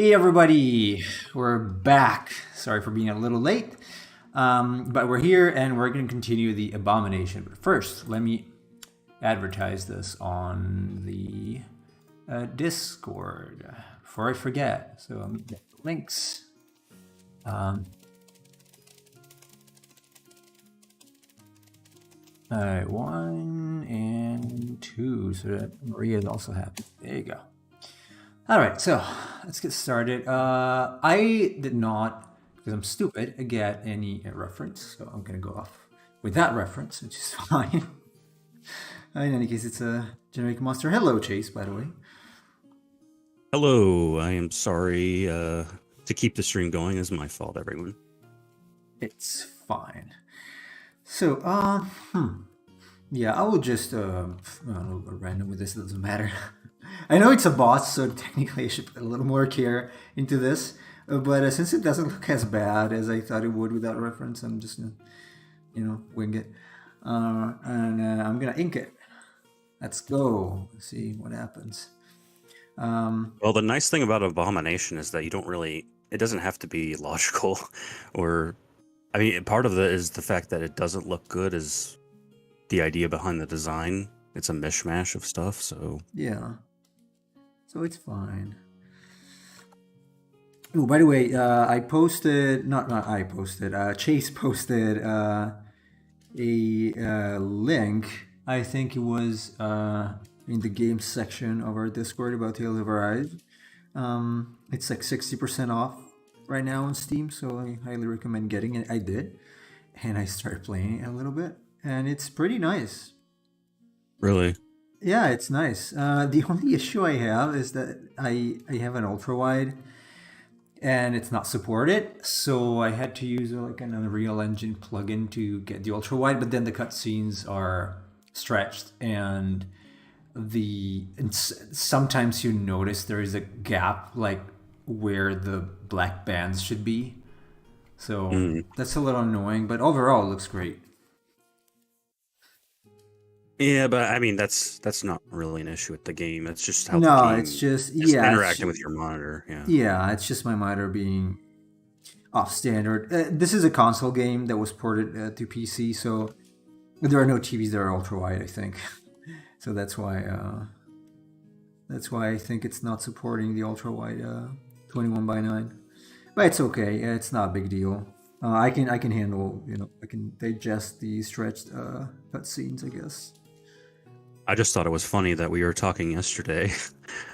Hey everybody, we're back. Sorry for being a little late, but we're here and we're going to continue the Abomination. But first, let me advertise this on the Discord before I forget. So let me get the links. All right, 1 and 2, so that Maria is also happy. There you go. All right, so let's get started. I did not, because I'm stupid, get any reference, so I'm going to go off with that reference, which is fine. In any case, it's a generic monster. Hello, Chase, by the way. Hello, I am sorry to keep the stream going. It's my fault, everyone. It's fine. So, yeah, I will just, I don't know, random with this, it doesn't matter. I know it's a boss, so technically I should put a little more care into this. But since it doesn't look as bad as I thought it would without reference, I'm just gonna, wing it. And I'm gonna ink it. Let's go. Let's see what happens. Well, the nice thing about Abomination is that it doesn't have to be logical, part of it is the fact that it doesn't look good is the idea behind the design. It's a mishmash of stuff, so... Yeah. So it's fine. Oh, by the way, Chase posted a link. I think it was in the games section of our Discord about Tales of Arise. It's like 60% off right now on Steam, so I highly recommend getting it. I did, and I started playing it a little bit, and it's pretty nice. Really? Yeah, it's nice. The only issue I have is that I have an ultra wide, and it's not supported. So I had to use like an Unreal Engine plugin to get the ultra wide, but then the cutscenes are stretched, and sometimes you notice there is a gap like where the black bands should be. So that's a little annoying, but overall it looks great. Yeah, but that's not really an issue with the game. It's just how the game it's just interacting with your monitor. Yeah, it's just my monitor being off standard. This is a console game that was ported to PC, so there are no TVs that are ultra wide, I think. So that's why I think it's not supporting the ultra wide 21:9. But it's okay. It's not a big deal. I can handle. I can digest the stretched cutscenes, I guess. I just thought it was funny that we were talking yesterday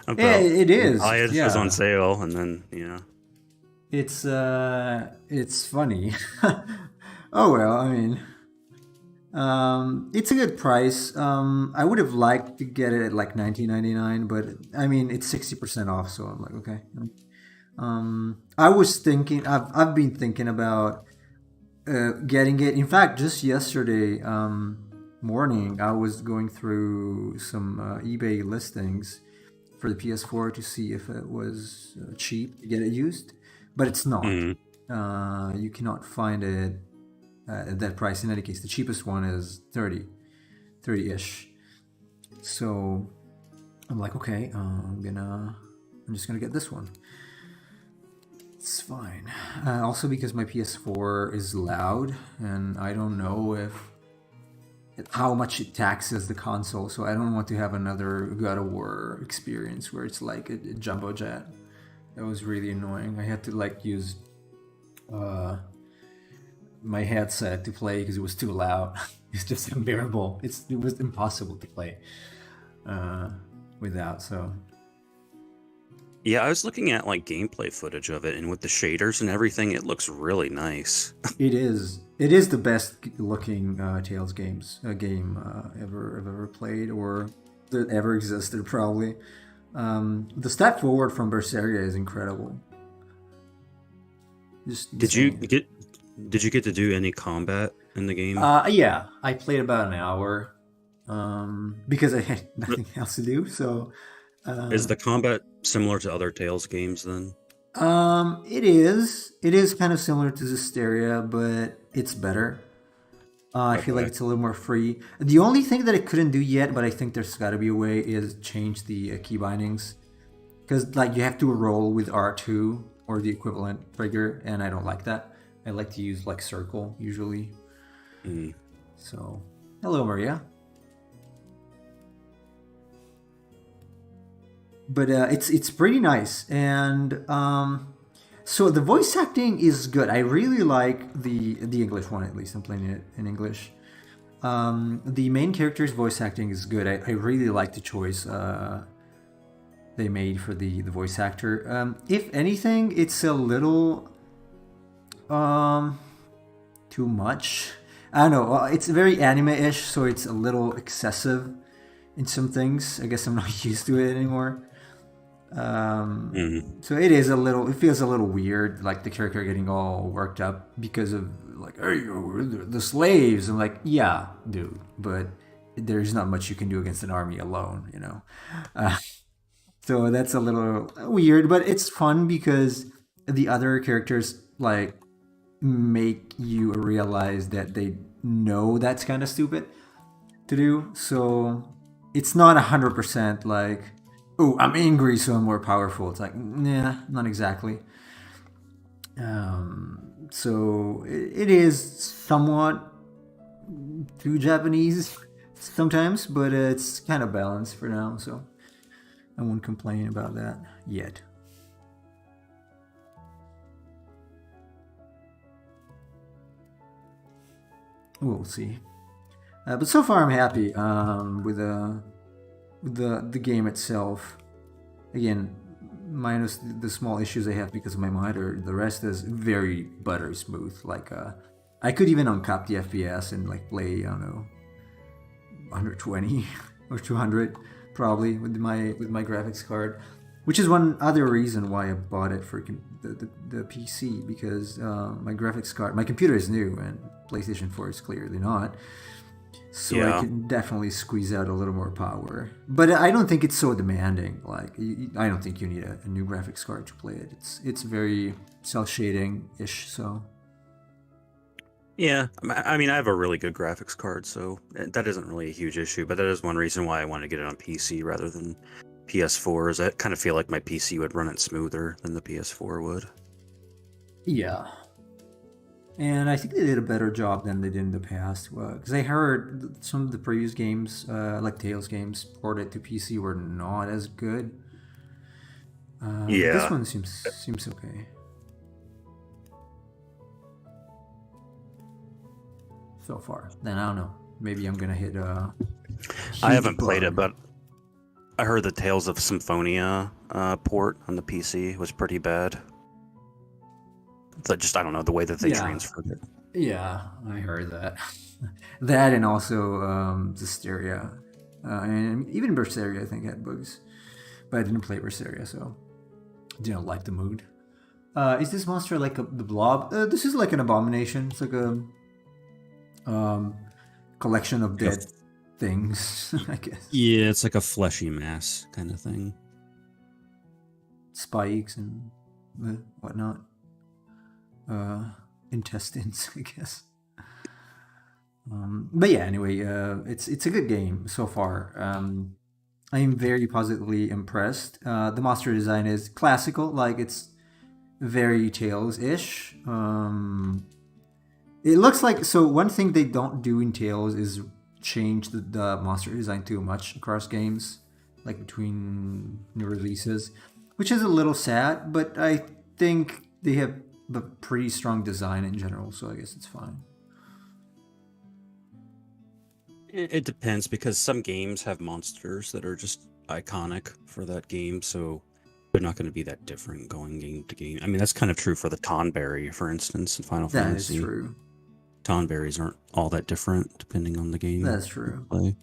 about it is. It was on sale, and then it's funny. Oh well, it's a good price. I would have liked to get it at like $19.99, but it's 60% off, so I'm like, okay. I was thinking, I've been thinking about getting it. In fact, just yesterday morning, I was going through some eBay listings for the PS4 to see if it was cheap to get it used, but it's not. You cannot find it at that price. In any case, the cheapest one is 30-ish. So I'm like, okay, I'm just gonna get this one. It's fine. Also because my PS4 is loud, and I don't know how much it taxes the console, so I don't want to have another God of War experience where it's like a jumbo jet. That was really annoying. I had to like use my headset to play because it was too loud. It's just unbearable. It was impossible to play without. So yeah, I was looking at like gameplay footage of it, and with the shaders and everything, it looks really nice. It is the best looking Tales game ever played, or that ever existed, probably. The step forward from Berseria is incredible. Did you get to do any combat in the game? Yeah, I played about an hour because I had nothing else to do. So is the combat similar to other Tales games then? It is. It is kind of similar to Zestiria, but it's better. I feel like it's a little more free. The only thing that it couldn't do yet, but I think there's got to be a way, is change the key bindings. because like you have to roll with R2 or the equivalent trigger, and I don't like that. I like to use like circle usually. Mm. So, hello, Maria. But it's pretty nice, and so the voice acting is good. I really like the English one, at least. I'm playing it in English. The main character's voice acting is good. I really like the choice they made for the voice actor. If anything, it's a little um, too much. I don't know. It's very anime-ish, so it's a little excessive in some things. I guess I'm not used to it anymore. Mm. So it is a little. It feels a little weird, like the character getting all worked up because of like, hey, we're the slaves. I'm like, yeah, dude, but there's not much you can do against an army alone, you know. Uh, so that's a little weird, but it's fun because the other characters like make you realize that they know that's kind of stupid to do. So it's not 100% like, oh, I'm angry, so I'm more powerful. It's like, nah, not exactly. So it is somewhat too Japanese sometimes, but it's kind of balanced for now. So I won't complain about that yet. We'll see. But so far, I'm happy with the game itself. Again, minus the small issues I have because of my monitor, the rest is very buttery smooth. Like I could even uncap the FPS and like play, I don't know, 120 or 200 probably with my graphics card, which is one other reason why I bought it for the PC because my graphics card, my computer is new and PlayStation 4 is clearly not. So I Yeah. can definitely squeeze out a little more power. But I don't think it's so demanding. Like I don't think you need a new graphics card to play it. It's very cell shading ish. So Yeah, I mean, I have a really good graphics card, so that isn't really a huge issue. But that is one reason why I want to get it on PC rather than PS4. Is I kind of feel like my PC would run it smoother than the PS4 would. yeah, and I think they did a better job than they did in the past. Because I heard some of the previous games, like Tales games, ported to PC were not as good. But this Yeah. one seems okay so far. Then I don't know. Maybe I'm gonna hit a I huge haven't played it, bug. but I heard the Tales of Symphonia port on the PC was pretty bad. I don't know, the way that they Yeah, transferred it. yeah, I heard that. That and also Zestiria. And even Berseria, I think, had bugs. But I didn't play Berseria, so didn't like the mood. Is this monster like the blob? This is like an abomination. It's like a um, collection of Like dead things, I guess. yeah, it's like a fleshy mass kind of thing. Spikes and whatnot. Intestines, I guess. But yeah, anyway, it's a good game so far. I am very positively impressed. The monster design is classical, like it's very Tales ish. It looks like so. One thing they don't do in Tales is change the monster design too much across games, like between new releases, which is a little sad. But I think they have a pretty strong design in general, so I guess it's fine. It depends because some games have monsters that are just iconic for that game, so they're not going to be that different going game to game. I mean, that's kind of true for the Tonberry, for instance, in Final That is Fantasy. true. Tonberries aren't all that different depending on the game That's you true. play.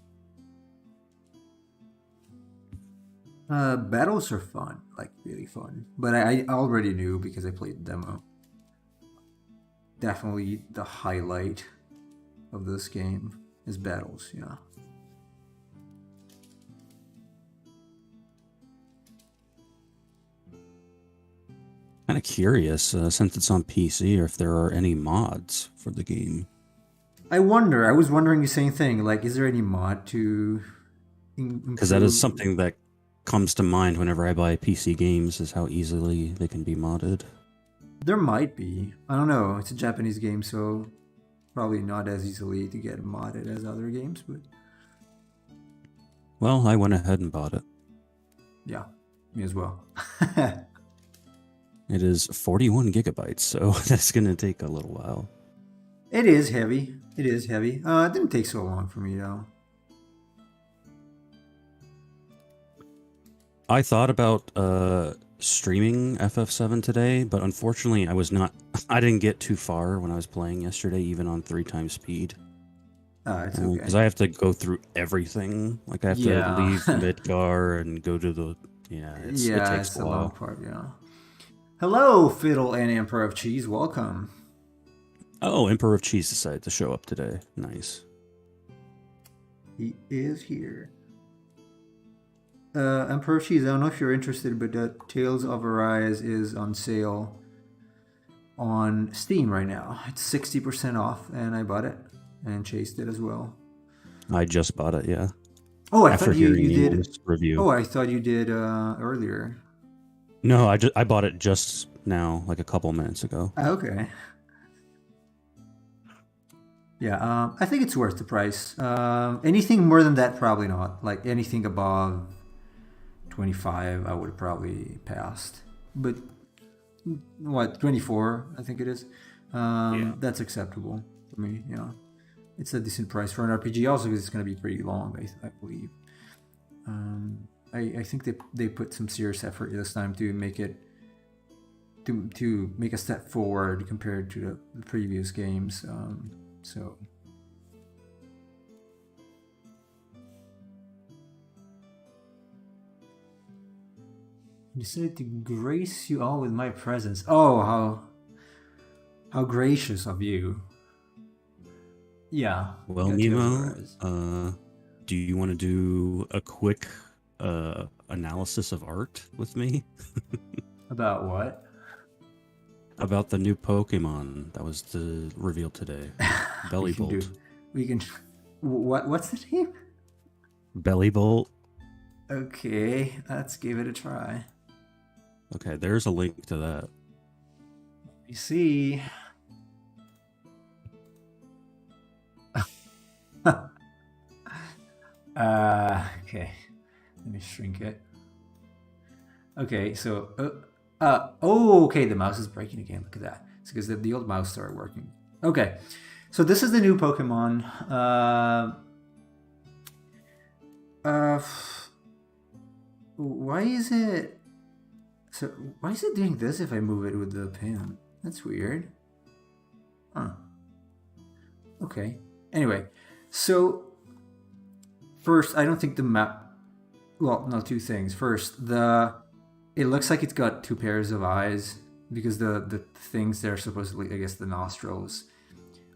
Battles are fun, like really fun. But I already knew because I played the demo. Definitely the highlight of this game is battles. Yeah. Kind of curious, since it's on PC, or if there are any mods for the game. I wonder. I was wondering the same thing. Like, is there any mod to Because that is improve? something that comes to mind whenever I buy PC games is how easily they can be modded. There might be. I don't know. It's a Japanese game, so probably not as easily to get modded as other games, but Well, I went ahead and bought it. yeah, me as well. It is 41 gigabytes, so that's going to take a little while. It is heavy. It is heavy. It didn't take so long for me though. I thought about streaming FF7 today, but unfortunately I was not I didn't get too far when I was playing yesterday, even on 3 times speed. It's okay. Because I have to go through everything. Like I have Yeah. to leave Midgar and go to the it Yeah, takes it's a the long while. part. Yeah. Hello, Fiddle and Emperor of Cheese. Welcome. Oh, Emperor of Cheese decided to show up today. Nice. He is here. Emperor of Cheese. I don't know if you're interested, but Tales of Arise is on sale on Steam right now. It's 60% off, and I bought it and chased it as well. I just bought it, yeah. Oh, I After thought you hearing did. Neil's review. Oh, I thought you did earlier. No, I bought it just now, like a couple minutes ago. Okay. Yeah, I think it's worth the price. Anything more than that, probably not. Like anything above 25, I would have probably passed. But what, 24? I think it is. That's acceptable for me. Yeah, it's a decent price for an RPG. Also, because it's going to be pretty long, I believe. I think they put some serious effort this time to make it to make a step forward compared to the previous games. So I decided to grace you all with my presence. Oh, how gracious of you. Yeah. Well, got Tales of Nemo, Arise. do you want to do a quick analysis of art with me About what? about the new Pokemon that was revealed today? We can do. Bellybolt. We can. What's the name? Bellybolt. Okay, let's give it a try. Okay, there's a link to that. You see. Okay. Let me shrink it. Okay, so oh, okay, the mouse is breaking again. Look at that. It's because the old mouse started working. Okay, so this is the new Pokemon. Why is it? So why is it doing this if I move it with the pen? That's weird. Huh. Okay. Anyway, so first, I don't think the map. Well, no, two things. First, it looks like it's got two pairs of eyes because the things there are supposedly, I guess, the nostrils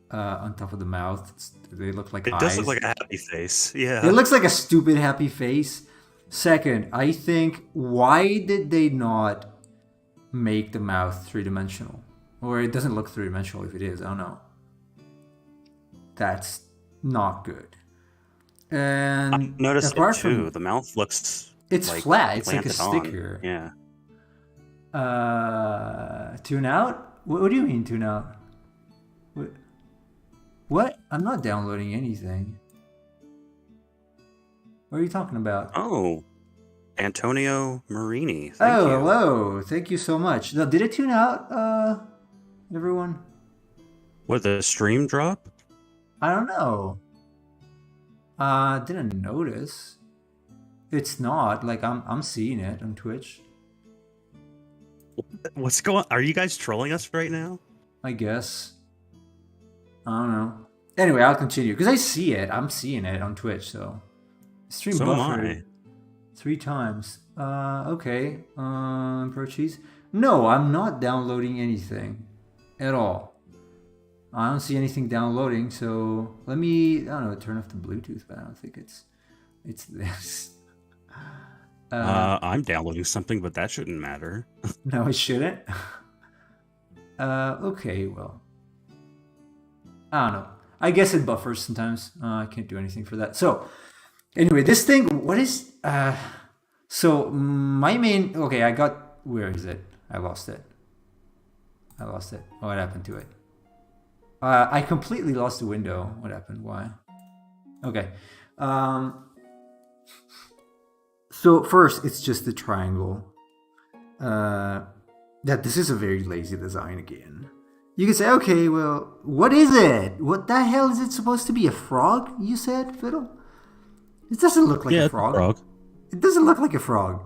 on top of the mouth. They look like It eyes. does look like a happy face. Yeah. It looks like a stupid happy face. Second, I think why did they not make the mouth three-dimensional? Or it doesn't look three-dimensional if it is. I don't know. That's not good. And I noticed it apart too. from The mouth looks it's like flat. It's like a planted on. sticker. Yeah. Tune out? What do you mean tune out? What? I'm not downloading anything. What are you talking about? Oh, Antonio Marini. Thank you. Hello. Thank you so much. Now, did it tune out, everyone? What, the stream drop? I don't know. Didn't notice. It's not like I'm seeing it on Twitch. What's going? Are you guys trolling us right now? I guess. I don't know. Anyway, I'll continue because I see it. I'm seeing it on Twitch. So stream So am buffered I. 3 times. Okay. Pro cheese. No, I'm not downloading anything at all. I don't see anything downloading. So let me. I don't know. Turn off the Bluetooth, but I don't think it's this. I'm downloading something, but that shouldn't matter. No, it shouldn't. Okay, well. I don't know. I guess it buffers sometimes. I can't do anything for that. So, anyway, this thing, what is... So my main. Okay, I got. Where is it? I lost it. I lost it. What happened to it? I completely lost the window. What happened? Why? Okay. Um, so first, it's just the triangle. Uh, that this is a very lazy design again. You can say, okay, well, what is it? What the hell is it supposed to be? A frog? You said, Fiddle? It doesn't look like a Yeah, it's a frog. frog. It doesn't look like a frog.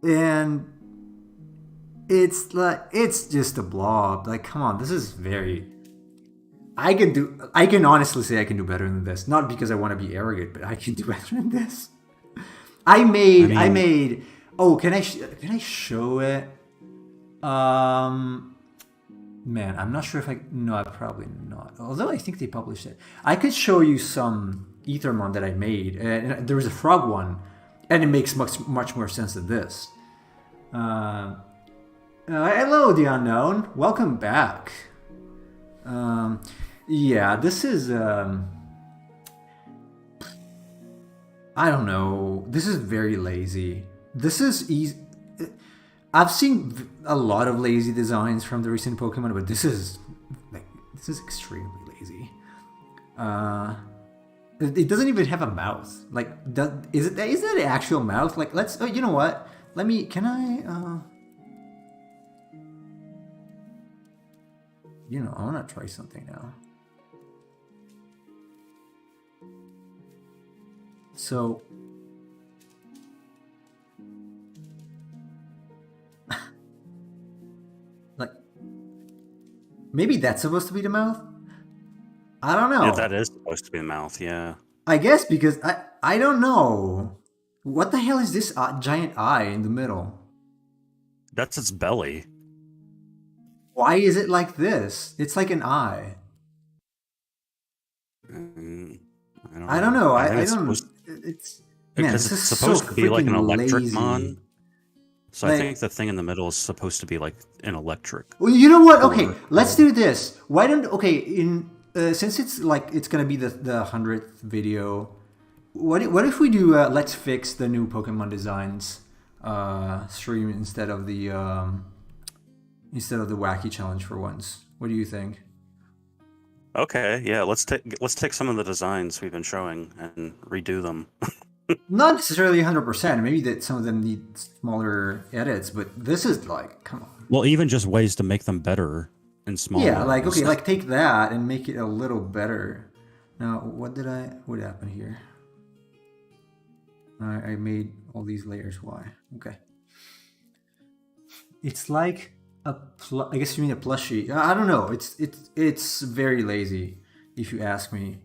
And it's just a blob. Like, come on, this is very. I can honestly say I can do better than this. Not because I want to be arrogant, but I can do better than this. I I mean, made. Oh, can I show it? Um, Man, I'm not sure if I. No, I probably not. Although I think they published it. I could show you some Ethermon that I made. And there was a frog one, and it makes much more sense than this. Hello, the unknown. Welcome back. Um, yeah, this is. I don't know. This is very lazy. This is easy. I've seen a lot of lazy designs from the recent Pokemon, but this is extremely lazy. Uh, it doesn't even have a mouth. Like, is it an actual mouth? Like, let's. Oh, you know what? Let me. Can I? I want to try something now. So, like, maybe that's supposed to be the mouth. I don't yeah, know. that is supposed to be the mouth. Yeah, I guess because I don't know. What the hell is this giant eye in the middle? that's its belly. Why is it like this? It's like an eye. Mm, I don't I don't know. know. I think I it's don't. supposed It's man. because This it's is so supposed to be like an freaking electric lazy. mon. So I think Like, the thing in the middle is supposed to be like an electric well, you know what? Okay, core. let's do this. Why don't? Okay, in since it's like it's gonna be the 100th video. What if we do? Let's fix the new Pokemon designs stream instead of the wacky challenge for once. What do you think? Okay, yeah, let's take some of the designs we've been showing and redo them. Not necessarily 100%. Maybe that some of them need smaller edits, but this is like, come on. Well, even just ways to make them better and Yeah, smaller like is okay, like take that and make it a little better. Now, what happened here? I made all these layers. Why? Okay. It's like I guess you mean a plushie. I don't know. It's very lazy, if you ask me.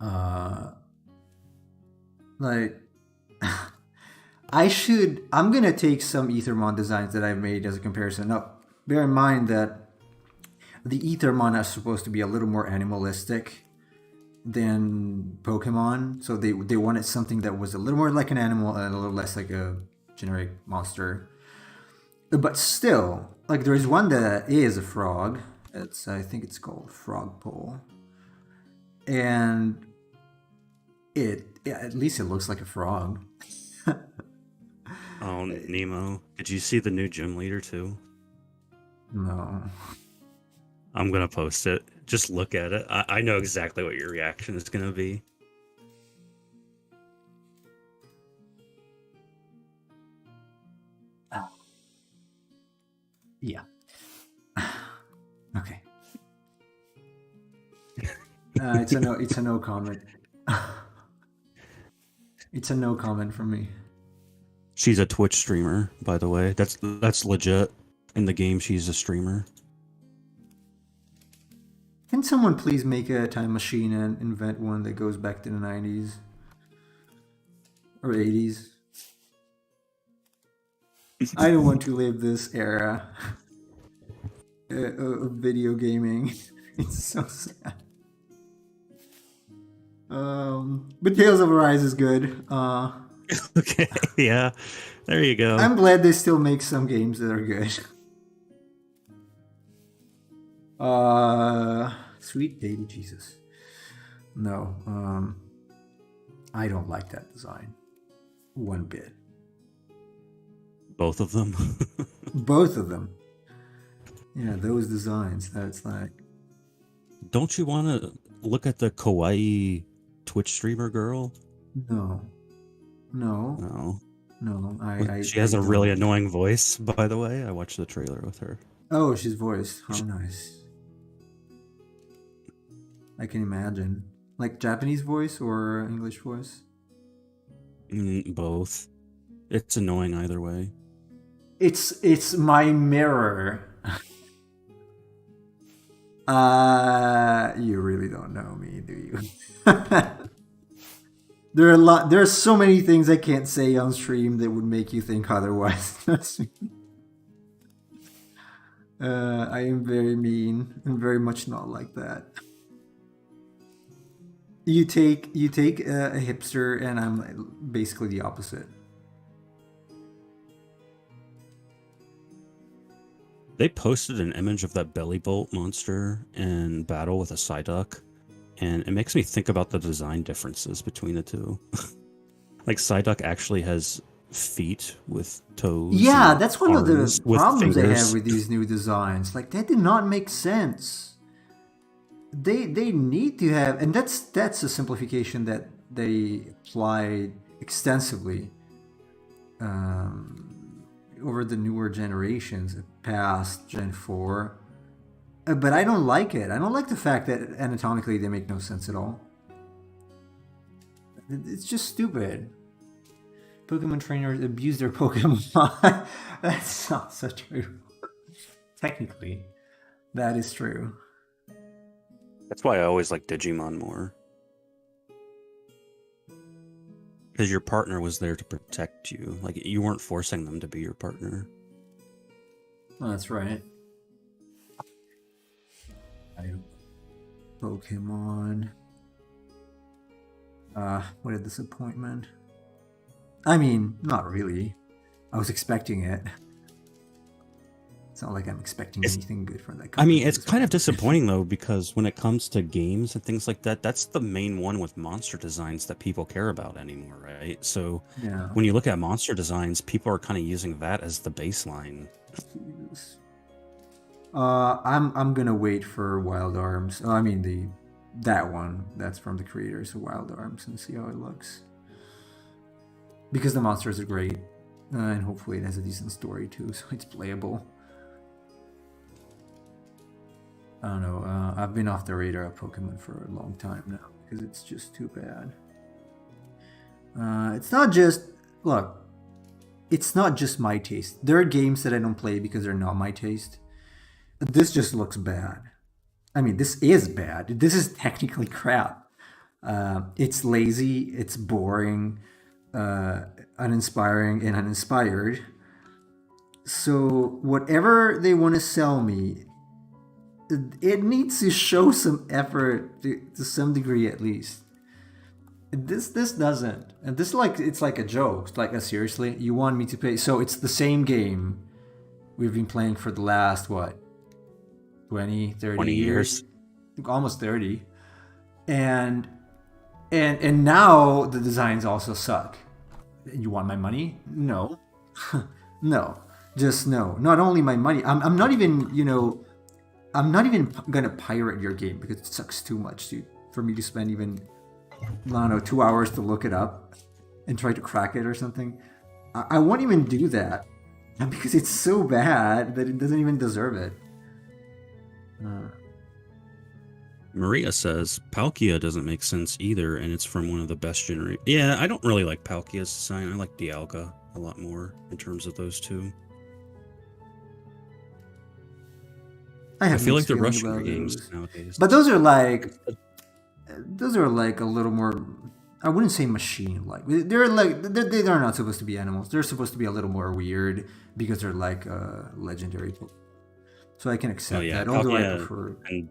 Uh, like I'm gonna take some Ethermon designs that I've made as a comparison. Now, bear in mind that the Ethermon are supposed to be a little more animalistic than Pokemon, so they wanted something that was a little more like an animal and a little less like a generic monster. But still, like there is one that is a frog. I think it's called Frogpole, and at least it looks like a frog. oh Nemo. Did you see the new gym leader too? No. I'm gonna post it. Just look at it. I know exactly what your reaction is gonna be. Yeah. Okay. It's a no comment. It's a no comment from me. She's a Twitch streamer, by the way. That's legit. In the game, she's a streamer. Can someone please make a time machine and invent one that goes back to the 90s or 80s? I don't want to live this era of video gaming. It's so sad. But Tales of Arise is good. Okay, yeah. There you go. I'm glad they still make some games that are good. Sweet baby Jesus. No, I don't like that design. one bit. Both of them. Both of them. Yeah, those designs. That's like Don't you want to look at the kawaii Twitch streamer girl? no, no, No. no. She I has a really don't. annoying voice, by the way. I watched the trailer with her. Oh, she's voiced. How nice. I can imagine. Like Japanese voice or English voice? Both. It's annoying either way. It's my mirror. You really don't know me, do you? There are so many things I can't say on stream that would make you think otherwise. I am very mean and very much not like that. You take a hipster, and I'm like basically the opposite. They posted an image of that belly bolt monster in battle with a Psyduck, and it makes me think about the design differences between the two. Like Psyduck actually has feet with toes. Yeah, and that's one of the arms with problems I have fingers. with these new designs. Like that did not make sense. They need to have, and that's a simplification that they applied extensively over the newer generations, past Gen 4. But I don't like it. I don't like the fact that anatomically they make no sense at all. It's just stupid. Pokemon trainers abuse their Pokemon. That's not so true. Technically, that is true. That's why I always like Digimon more. Because your partner was there to protect you. Like, you weren't forcing them to be your partner. Oh, that's right. Pokemon. What a disappointment. I mean, not really. I was expecting it. It's not like I'm expecting anything good from that company. I mean, it's kind of disappointing, though, because when it comes to games and things like that, that's the main one with monster designs that people care about anymore, right? So Yeah. when you look at monster designs, people are kind of using that as the baseline. Jesus. I'm gonna wait for Wild Arms. Oh, I mean that one. That's from the creators of Wild Arms, and see how it looks. Because the monsters are great, and hopefully it has a decent story too, so it's playable. I don't know. I've been off the radar of Pokemon for a long time now because it's just too bad. It's not just look. It's not just my taste. There are games that I don't play because they're not my taste. This just looks bad. I mean, this is bad. This is technically crap. It's lazy. It's boring, uninspiring, and uninspired. So whatever they want to sell me, it needs to show some effort to some degree at least. This doesn't, and this it's like a joke. It's like seriously, you want me to pay? So it's the same game we've been playing for the last what, 20, 30 20 years, almost 30, and now the designs also suck. You want my money? No, no, just no. Not only my money. I'm not even I'm not even gonna pirate your game because it sucks too much for me to spend even, I don't know, 2 hours to look it up and try to crack it or something. I won't even do that because it's so bad that it doesn't even deserve it. Maria says Palkia doesn't make sense either, and it's from one of the best generations. Yeah, I don't really like Palkia's design. I like Dialga a lot more in terms of those two. I feel like they're rushing their games nowadays. But those are like a little more. I wouldn't say machine-like. They're not supposed to be animals. They're supposed to be a little more weird because they're like legendary. So I can accept that. Although I prefer. And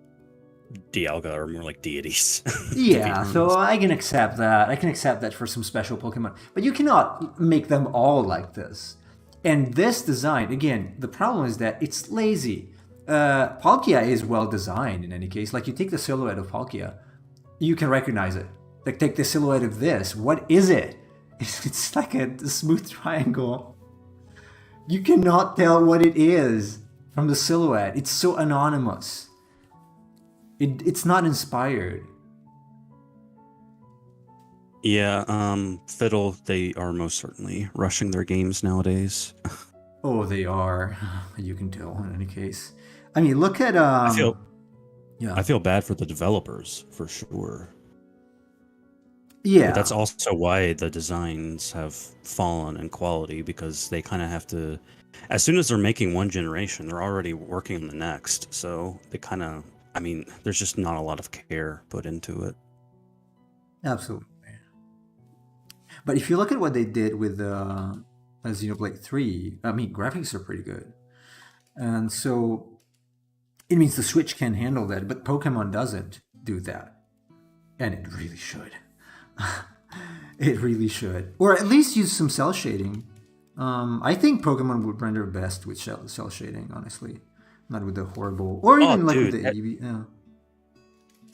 Dialga are more like deities. Yeah, so I can accept that. I can accept that for some special Pokemon. But you cannot make them all like this. And this design, again, the problem is that it's lazy. Palkia is well designed in any case. Like you take the silhouette of Palkia, you can recognize it. Like take the silhouette of this. What is it? It's like a smooth triangle. You cannot tell what it is from the silhouette. It's so anonymous. It's not inspired. Yeah, Fiddle, they are most certainly rushing their games nowadays. Oh, they are. You can tell in any case. I mean, look at I feel yeah. I feel bad for the developers for sure. But Yeah. that's also why the designs have fallen in quality because they kind of have to, as soon as they're making one generation, they're already working on the next. So they kind of, I mean, there's just not a lot of care put into it. Absolutely. But if you look at what they did with Xenoblade 3, I mean, graphics are pretty good. And so it means the Switch can handle that, but Pokemon doesn't do that. And it really should. It really should. Or at least use some cell shading. I think Pokemon would render best with cell shading, honestly. Not with the horrible. Or Oh, even like with dude, the EV. Yeah.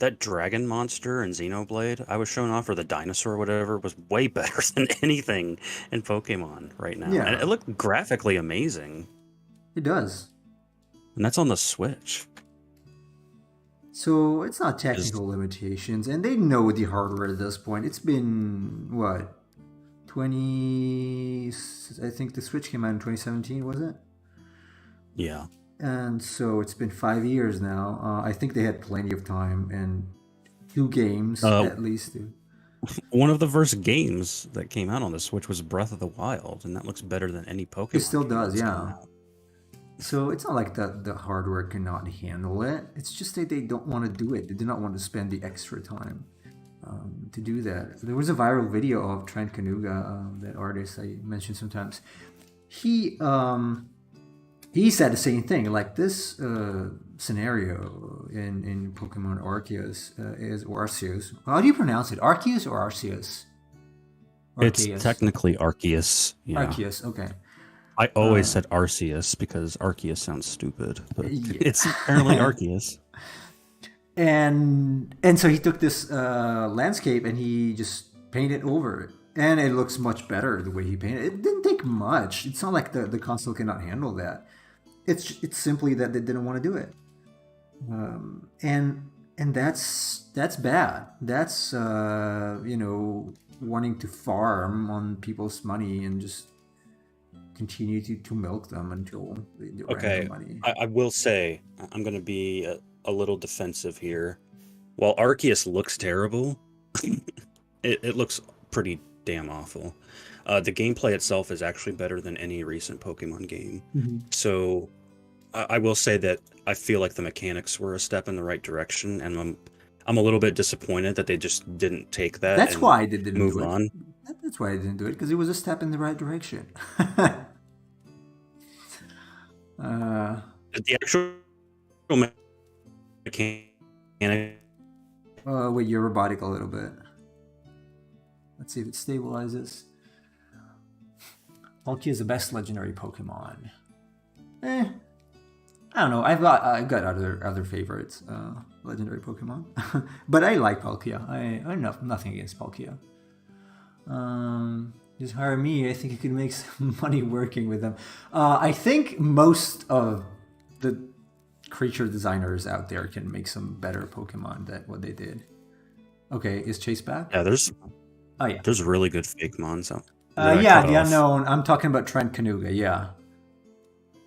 that dragon monster in Xenoblade I was showing off, or the dinosaur or whatever, was way better than anything in Pokemon right now. And Yeah, it looked graphically amazing. it does. And that's on the Switch. So it's not Is technical limitations, and they know the hardware at this point. It's been what 20? I think the Switch came out in 2017, was it? yeah. And so it's been 5 years now. I think they had plenty of time and two games Uh, at least. One of the first games that came out on the Switch was Breath of the Wild, and that looks better than any It Pokemon still game does, that's come yeah. out. So it's not like the hardware cannot handle it. It's just that they don't want to do it. They do not want to spend the extra time to do that. There was a viral video of Trent Kanuga, that artist I mentioned sometimes. He he said the same thing. Like this scenario in Pokemon Arceus is or Arceus. How do you pronounce it? Arceus or Arceus? It's Arceus. technically Arceus, yeah. Arceus. Okay. I always said Arceus because Arceus sounds stupid, but Yeah. it's apparently Arceus. And so he took this landscape and he just painted over it, and it looks much better the way he painted it. It didn't take much. It's not like the console cannot handle that. It's simply that they didn't want to do it, and that's bad. That's wanting to farm on people's money and just continue to milk them until they ran out of Okay, money. I will say, I'm going to be a little defensive here. While Arceus looks terrible, it looks pretty damn awful. The gameplay itself is actually better than any recent Pokemon game. So I will say that I feel like the mechanics were a step in the right direction, and I'm a little bit disappointed that they just didn't take that That's and why they didn't move do it. on. That's why I didn't do it, because it was a step in the right direction. The actual mechanic. Wait, you're robotic a little bit. Let's see if it stabilizes. Palkia is the best legendary Pokemon. I don't know. I've got other favorites, legendary Pokemon, but I like Palkia. I nothing against Palkia. Just hire me. I think you could make some money working with them. I think most of the creature designers out there can make some better Pokemon than what they did. Okay, is Chase back? Yeah, there's Oh yeah. there's really good fake mons out. Yeah, the unknown. I'm talking about Trent Kanuga. Yeah,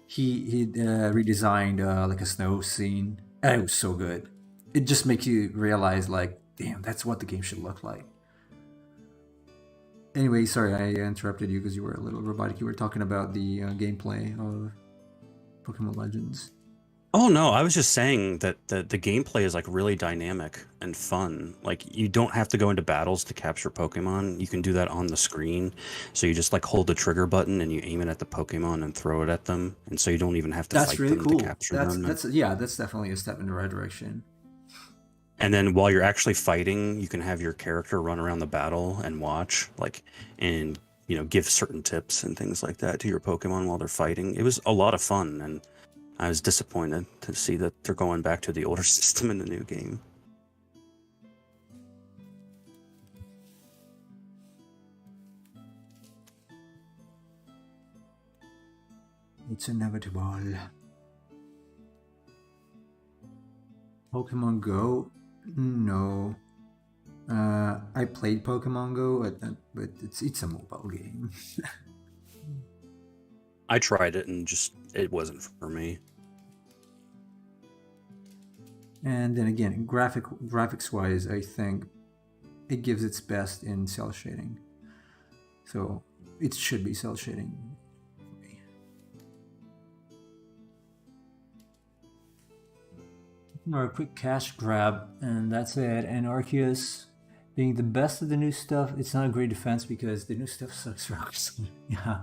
he redesigned like a snow scene. And it was so good. It just makes you realize, like, damn, that's what the game should look like. Anyway, sorry I interrupted you because you were a little robotic. You were talking about the gameplay of Pokemon Legends. Oh no, I was just saying that the gameplay is like really dynamic and fun. Like you don't have to go into battles to capture Pokemon. You can do that on the screen. So you just like hold the trigger button and you aim it at the Pokemon and throw it at them. And so you don't even have to That's fight really them cool. to capture them. That's definitely a step in the right direction. And then while you're actually fighting, you can have your character run around the battle and watch, like, and give certain tips and things like that to your Pokemon while they're fighting. It was a lot of fun, and I was disappointed to see that they're going back to the older system in the new game. It's inevitable. Pokemon Go? No. I played Pokemon Go, but it's a mobile game. I tried it and just it wasn't for me. And then again, graphics wise, I think it gives its best in cell shading. So it should be cell shading for me. Or a quick cash grab, and that's it. And Arceus being the best of the new stuff, it's not a great defense because the new stuff sucks rocks. Yeah.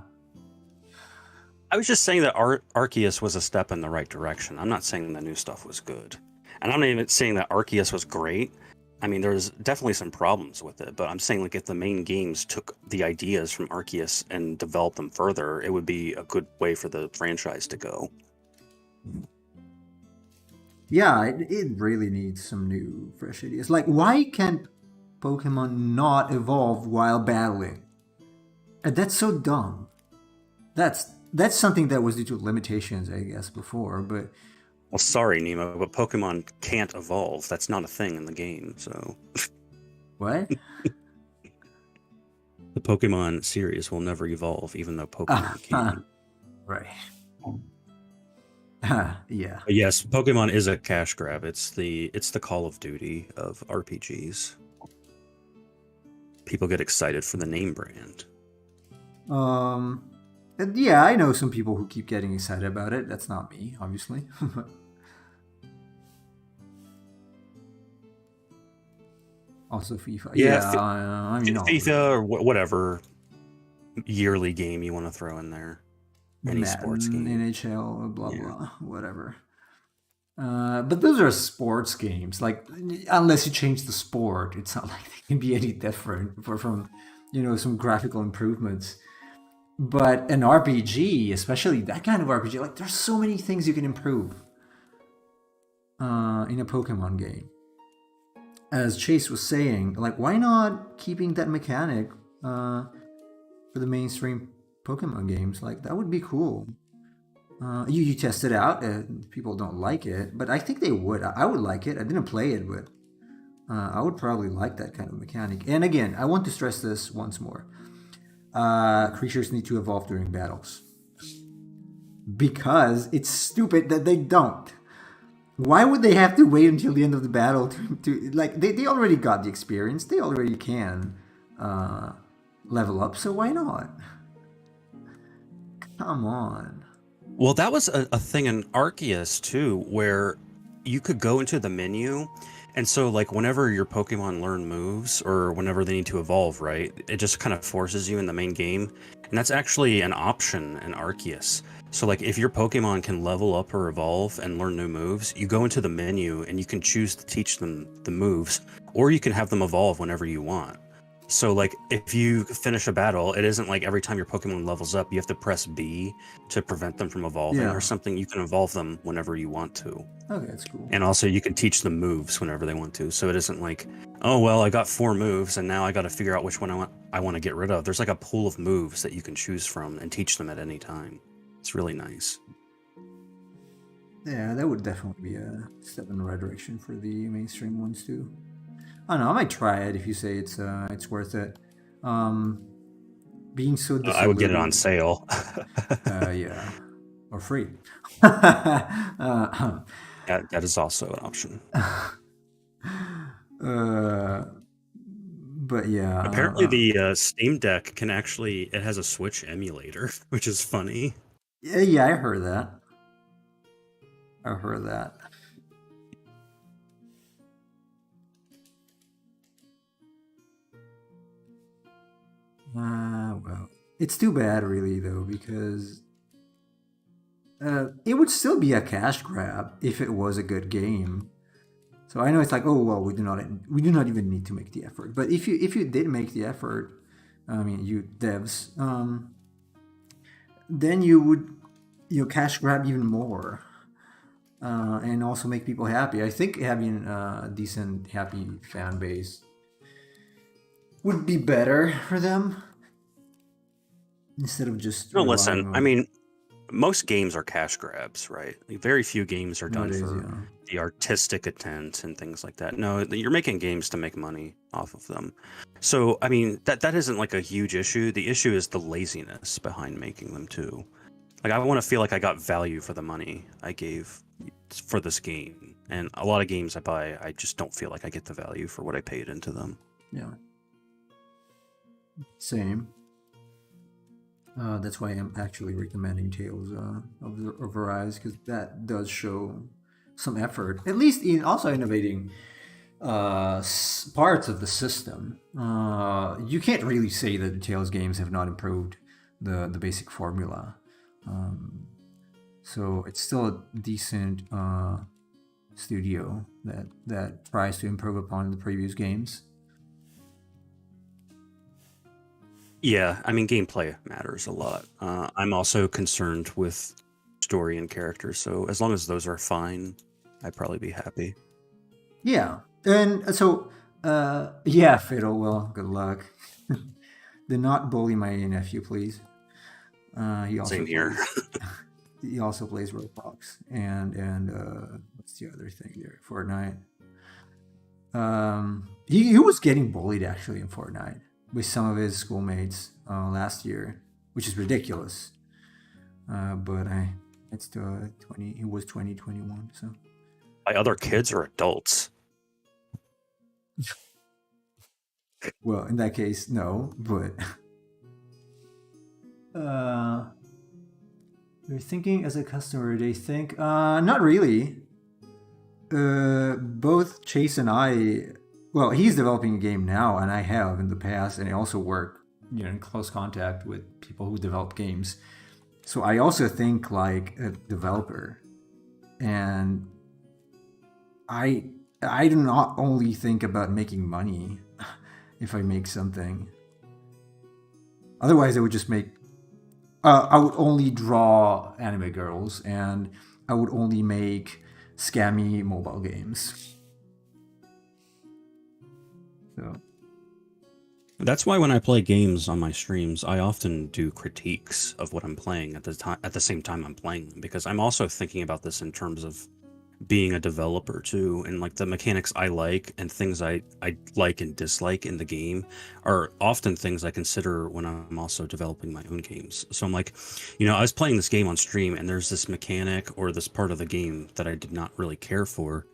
I was just saying that Arceus was a step in the right direction. I'm not saying the new stuff was good. And I'm not even saying that Arceus was great. I mean, there's definitely some problems with it, but I'm saying like if the main games took the ideas from Arceus and developed them further, it would be a good way for the franchise to go. Yeah, it really needs some new, fresh ideas. Like, why can't Pokemon not evolve while battling? And that's so dumb. That's something that was due to limitations, I guess, before. But Well, sorry, Nemo, but Pokemon can't evolve. That's not a thing in the game, so... what? The Pokemon series will never evolve, even though Pokemon can. Right. Yeah. But yes, Pokemon is a cash grab. It's the Call of Duty of RPGs. People get excited for the name brand. And yeah, I know some people who keep getting excited about it. That's not me, obviously. Also FIFA. Yeah, I mean, FIFA or whatever yearly game you want to throw in there. Any Madden, sports game. NHL, blah blah, whatever. But those are sports games. Like, unless you change the sport, it's not like they can be any different from some graphical improvements. But an RPG, especially that kind of RPG, like there's so many things you can improve in a Pokemon game. As Chase was saying, like, why not keeping that mechanic for the mainstream Pokemon games? Like, that would be cool. You test it out, and people don't like it, but I think they would. I would like it. I didn't play it, but I would probably like that kind of mechanic. And again, I want to stress this once more. Creatures need to evolve during battles. Because it's stupid that they don't. Why would they have to wait until the end of the battle to like they already got the experience, they already can level up, so why not? Come on. Well, that was a thing in Arceus too, where you could go into the menu, and so like whenever your Pokemon learn moves or whenever they need to evolve, right, it just kind of forces you in the main game, and that's actually an option in Arceus. So like if your Pokemon can level up or evolve and learn new moves, you go into the menu and you can choose to teach them the moves, or you can have them evolve whenever you want. So like if you finish a battle, it isn't like every time your Pokemon levels up, you have to press B to prevent them from evolving or something. You can evolve them whenever you want to. Okay, that's cool. And also you can teach them moves whenever they want to. So it isn't like, oh, well, I got 4 moves and now I got to figure out which one I want to get rid of. There's like a pool of moves that you can choose from and teach them at any time. It's really nice. Yeah, that would definitely be a step in the right direction for the mainstream ones too. I don't know. I might try it if you say it's worth it. Being so disillusioned, I would get it on sale. Yeah, or free. That is also an option. But yeah. Apparently, the Steam Deck it has a Switch emulator, which is funny. Yeah, I heard that. Well, it's too bad, really, though, because it would still be a cash grab if it was a good game. So I know it's like, oh well, we do not even need to make the effort. But if you did make the effort, I mean, you devs, then you would cash grab even more, and also make people happy. I think having a decent, happy fan base would be better for them instead of just. No, listen. I mean, most games are cash grabs, right? Like, very few games are done Nowadays, for yeah. the artistic intent and things like that. No, you're making games to make money off of them. So, I mean, that isn't like a huge issue. The issue is the laziness behind making them too. Like, I want to feel like I got value for the money I gave for this game. And a lot of games I buy, I just don't feel like I get the value for what I paid into them. Yeah. Same. That's why I'm actually recommending Tales of Arise, because that does show some effort, at least in also innovating parts of the system. You can't really say that the Tales games have not improved the basic formula. So it's still a decent studio that tries to improve upon the previous games. Yeah, I mean, gameplay matters a lot. I'm also concerned with story and characters, so as long as those are fine, I'd probably be happy. Yeah, and so yeah, Fiddle. Well, good luck. Do not bully my nephew, please. He also Same here. plays. He also plays Roblox and what's the other thing there? Fortnite. He was getting bullied actually in Fortnite with some of his schoolmates last year, which is ridiculous. But it's 20. It was 2021, so. By other kids or adults? Well, in that case, no. But they're thinking as a customer. They think not really. Both Chase and I, well, he's developing a game now, and I have in the past, and I also work, in close contact with people who develop games. So I also think like a developer, and I do not only think about making money if I make something. Otherwise, I would just make. I would only draw anime girls, and I would only make scammy mobile games. So That's why when I play games on my streams, I often do critiques of what I'm playing at the same time I'm playing them, because I'm also thinking about this in terms of being a developer too, and like the mechanics I like and things I like and dislike in the game are often things I consider when I'm also developing my own games. So I'm like, I was playing this game on stream and there's this mechanic or this part of the game that I did not really care for.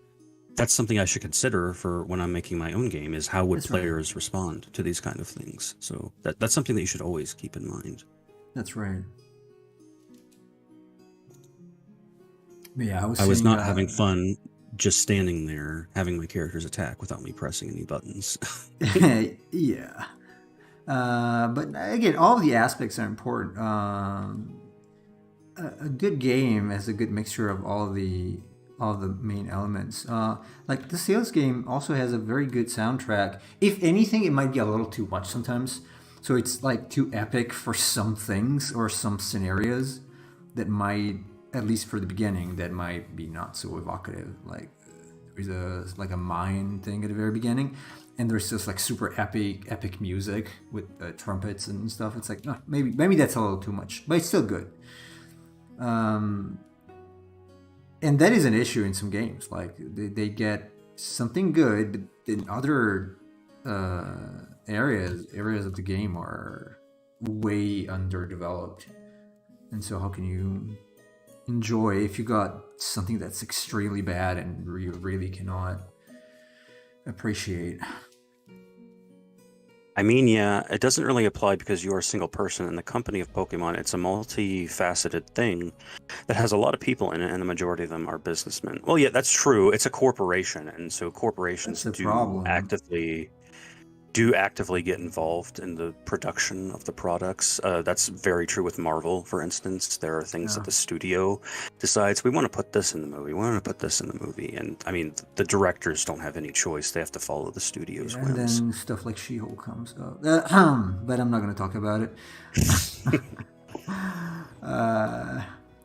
That's something I should consider for when I'm making my own game, is how would that's right. players respond to these kind of things. So that's something that you should always keep in mind. That's right. Yeah, I was not having fun just standing there having my characters attack without me pressing any buttons. Yeah. But again, all the aspects are important. A good game has a good mixture of all the main elements. Like the sales game also has a very good soundtrack. If anything, it might be a little too much sometimes. So it's like too epic for some things or some scenarios that might, at least for the beginning, that might be not so evocative. Like there's a mine thing at the very beginning, and there's just like super epic music with trumpets and stuff. It's like maybe that's a little too much, but it's still good. And that is an issue in some games. Like they get something good, but in other areas of the game are way underdeveloped. And so how can you enjoy if you got something that's extremely bad and you really cannot appreciate? I mean, yeah, it doesn't really apply because you are a single person in the company of Pokemon. It's a multifaceted thing that has a lot of people in it, and the majority of them are businessmen. Well, yeah, that's true. It's a corporation, and so corporations That's the problem. do actively get involved in the production of the products. That's very true with Marvel, for instance. There are things that the studio decides, we want to put this in the movie, we want to put this in the movie. And I mean, the directors don't have any choice. They have to follow the studio's And whims. then stuff like She-Hulk comes up. But I'm not going to talk about it.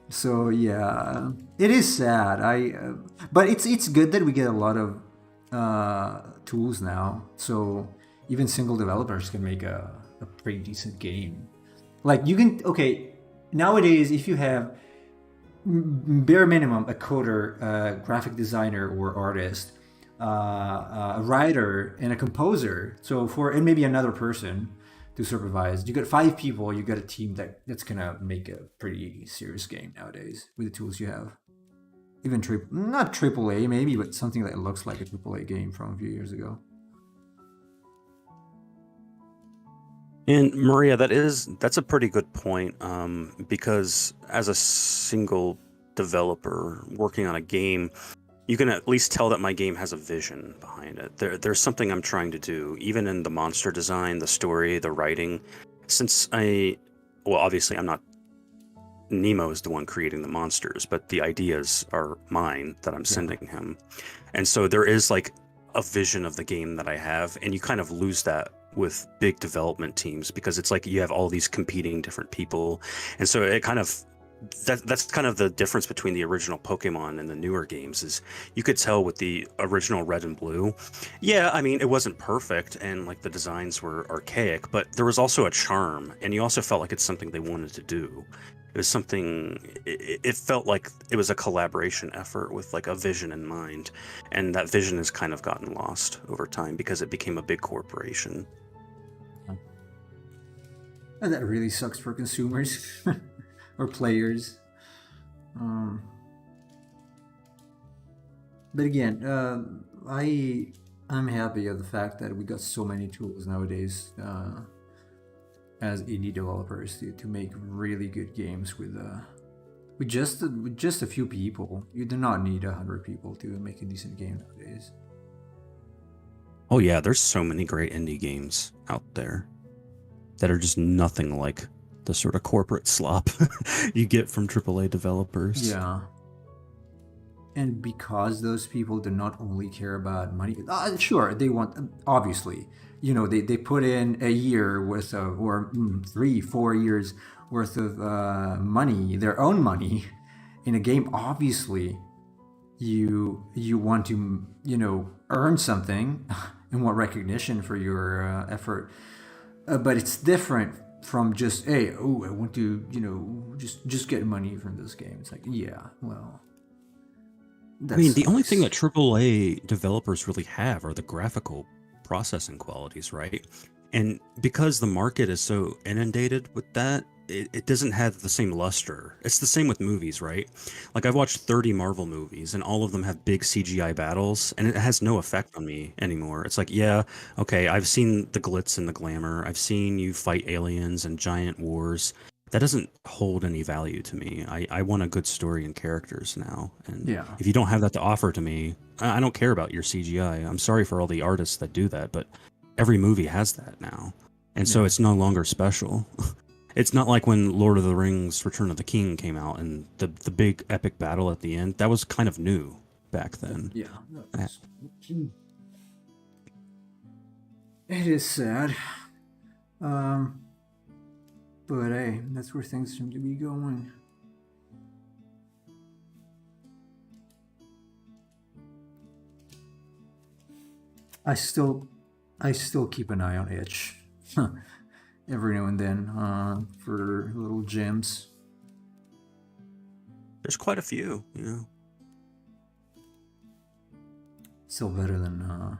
So yeah, it is sad. But it's good that we get a lot of tools now. So even single developers can make a pretty decent game. Like you can nowadays, if you have bare minimum a coder, a graphic designer or artist, a writer, and a composer. So for and maybe another person to supervise. You got five people. You got a team that's gonna make a pretty serious game nowadays with the tools you have. Even not triple A maybe, but something that looks like a triple A game from a few years ago. And Maria, that's a pretty good point. Because as a single developer working on a game, you can at least tell that my game has a vision behind it. There's something I'm trying to do, even in the monster design, the story, the writing. Since well, obviously I'm not Nemo is the one creating the monsters, but the ideas are mine that I'm sending him. And so there is like a vision of the game that I have, and you kind of lose that with big development teams because it's like you have all these competing different people. And so it kind of that's kind of the difference between the original Pokemon and the newer games is you could tell with the original Red and Blue. Yeah, I mean, it wasn't perfect and like the designs were archaic, but there was also a charm and you also felt like it's something they wanted to do. It was something, it felt like it was a collaboration effort with like a vision in mind. And that vision has kind of gotten lost over time because it became a big corporation. And that really sucks for consumers or players. But again, I'm happy of the fact that we got so many tools nowadays as indie developers to make really good games with just a few people. You do not need 100 people to make a decent game nowadays. Oh yeah, there's so many great indie games out there that are just nothing like the sort of corporate slop you get from AAA developers. Yeah. And because those people do not only care about money, sure, they want, obviously, they put in a year worth of, or 3, 4 years worth of money, their own money, in a game. Obviously, you want to, earn something and want recognition for your effort. But it's different from just, hey, I want to, just get money from this game. It's like, yeah, well, I mean, the only thing that AAA developers really have are the graphical processing qualities, right? And because the market is so inundated with that, it doesn't have the same luster. It's the same with movies, right? Like I've watched 30 Marvel movies and all of them have big CGI battles and it has no effect on me anymore. It's like, yeah, okay, I've seen the glitz and the glamour. I've seen you fight aliens and giant wars. That doesn't hold any value to me. I want a good story and characters now. And Yeah. if you don't have that to offer to me, I don't care about your CGI. I'm sorry for all the artists that do that, but every movie has that now. And so it's no longer special. It's not like when Lord of the Rings Return of the King came out and the big epic battle at the end. That was kind of new back then. Yeah. It is sad. But hey, that's where things seem to be going. I still keep an eye on Itch every now and then for little gems. There's quite a few, Still better than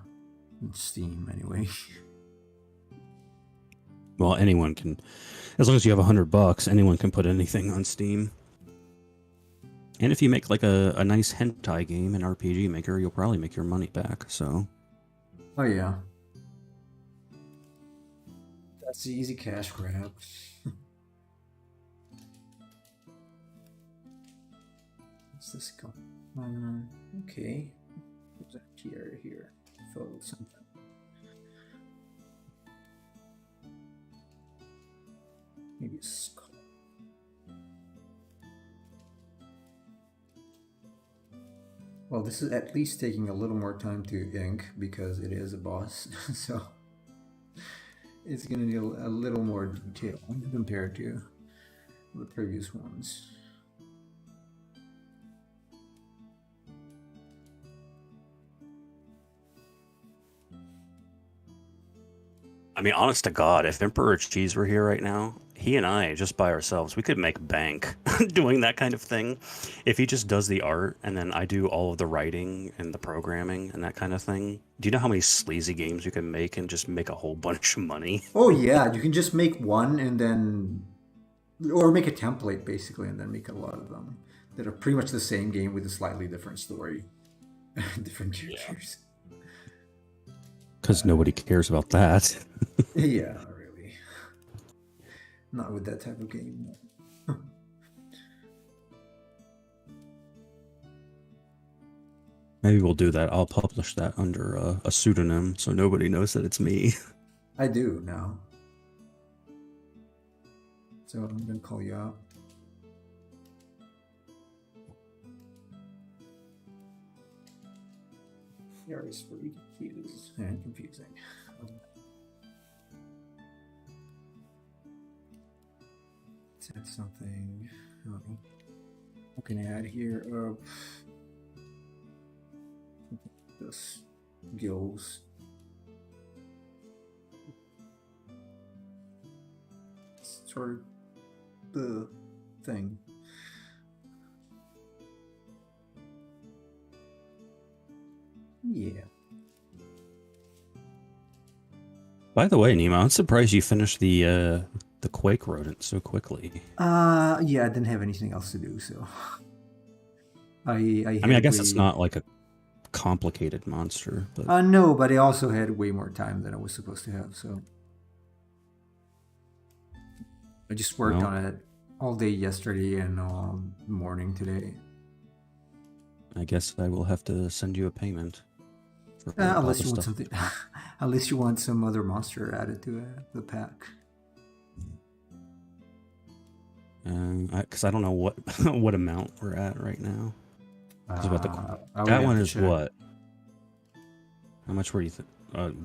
Steam, anyway. Well, anyone can, as long as you have $100, anyone can put anything on Steam. And if you make like a nice hentai game in RPG Maker, you'll probably make your money back. So. Oh yeah. That's the easy cash grab. What's this go? Okay. There's a tier here. Photo something. Maybe a skull. Well, this is at least taking a little more time to ink because it is a boss, so it's going to need a little more detail compared to the previous ones. I mean, honest to God, if Emperor Cheese were here right now, he and I just by ourselves, we could make bank doing that kind of thing. If he just does the art and then I do all of the writing and the programming and that kind of thing. Do you know how many sleazy games you can make and just make a whole bunch of money? Oh yeah, you can just make one and then, or make a template basically, and then make a lot of them that are pretty much the same game with a slightly different story, different Yeah. characters. Because nobody cares about that. Yeah, not really. Not with that type of game. No. Maybe we'll do that. I'll publish that under a pseudonym so nobody knows that it's me. I do now. So I'm gonna call you out. You're always very confused and confusing. Let's add something. Oh, what can I add here? This gills. Sort of the thing. Yeah. By the way, Nemo, I'm surprised you finished the Quake rodent so quickly. Yeah, I didn't have anything else to do, so I I mean, I guess it's not like a complicated monster, but no, but I also had way more time than I was supposed to have, so I just worked No. on it all day yesterday and morning today. I guess I will have to send you a payment. For all Unless the you want stuff. something, unless you want some other monster added to the pack. Because I don't know what what amount we're at right now. It's about I would that have one to is check. what? How much were you?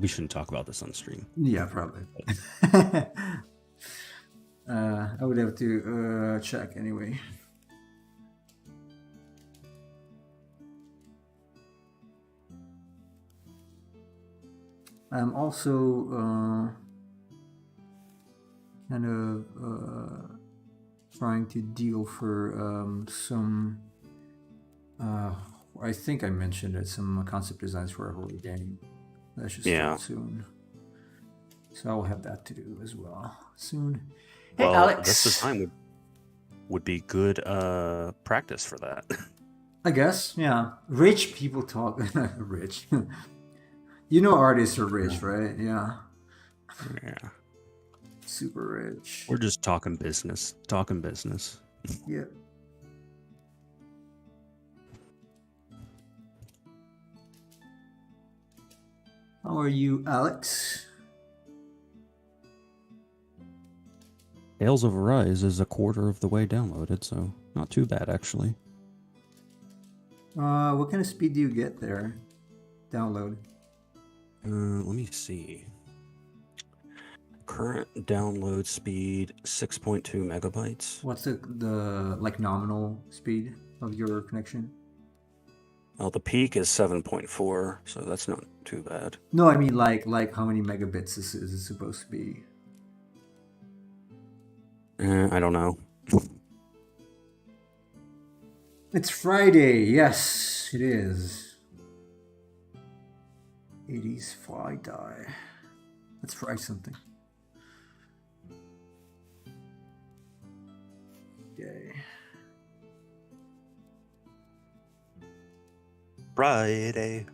We shouldn't talk about this on stream. Yeah, probably. I would have to check anyway. I'm also kind of trying to deal for some. I think I mentioned it. Some concept designs for a horror game that should start soon. So I'll have that to do as well soon. Hey, Well, Alex. this design would be good practice for that. I guess, yeah. Rich people talk. Rich. You know artists are rich, right? Yeah. Yeah. Super rich. We're just talking business. Talking business. Yeah. How are you, Alex? Tales of Arise is a quarter of the way downloaded, so not too bad actually. What kind of speed do you get there? Download. Let me see. Current download speed 6.2 megabytes. What's the like nominal speed of your connection? Well, the peak is 7.4, so that's not too bad. No, I mean like how many megabits is it supposed to be? I don't know. It's Friday. Yes, it is. 80s fly die. Let's fry something. Okay. Friday.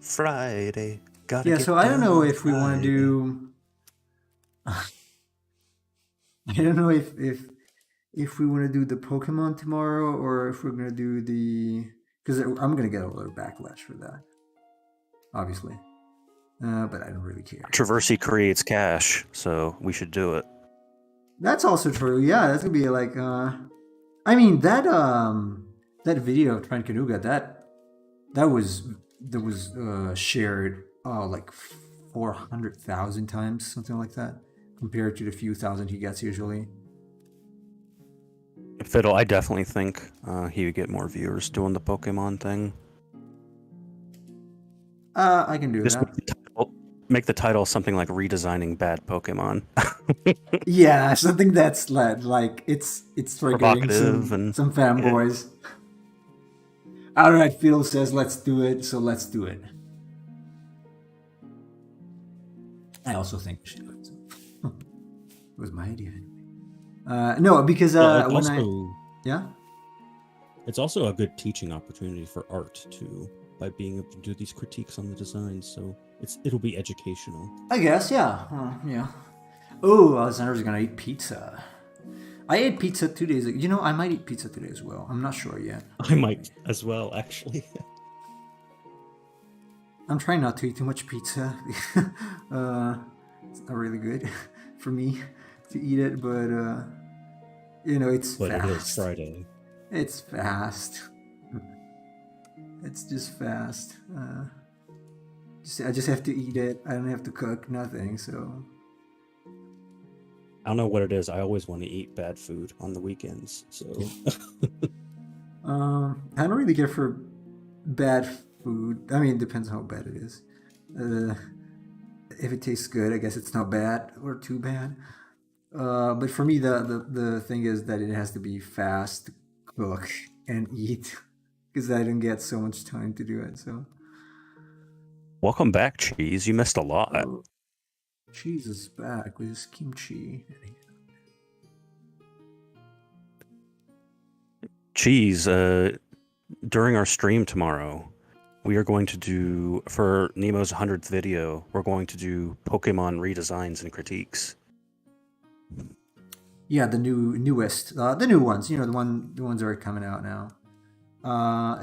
Gotta Yeah, get so I don't know down if we want to Friday. do. I don't know if we want to do the Pokemon tomorrow or if we're gonna do the, because I'm gonna get a little backlash for that, obviously. But I don't really care. Controversy creates cash, so we should do it. That's also true. Yeah, that's gonna be like. I mean that video of Trent Kanuga that was shared like 400,000 times, something like that, compared to the few thousand he gets usually. Fiddle, I definitely think he would get more viewers doing the Pokemon thing. I can do Just that. make the title, Make the title something like redesigning bad Pokemon. Yeah, something that's like it's triggering Provocative and some yeah. fanboys. All right, Phil says let's do it, so let's do it. I also think we should do it. It was my idea anyway. No, because Well, it's when I also yeah. it's also a good teaching opportunity for art too, by being able to do these critiques on the designs. So it'll be educational. I guess, yeah. Yeah. Oh, Alexander's gonna eat pizza. I ate pizza 2 days ago. You know, I might eat pizza today as well. I'm not sure yet. I might as well, actually. I'm trying not to eat too much pizza. It's not really good for me to eat it, but it's But it is fast. Friday. It's fast. It's just fast. I just have to eat it. I don't have to cook nothing. So I don't know what it is. I always want to eat bad food on the weekends. So I don't really care for bad food. I mean, it depends how bad it is. Uh, if it tastes good, I guess it's not bad or too bad. But for me, the thing is that it has to be fast to cook and eat because I don't get so much time to do it. So, welcome back, Cheese. You missed a lot. oh, cheese is back with his kimchi. Cheese, during our stream tomorrow, we are going to do, for Nemo's 100th video, we're going to do Pokemon redesigns and critiques. Yeah, the newest, the new ones. The ones that are coming out now.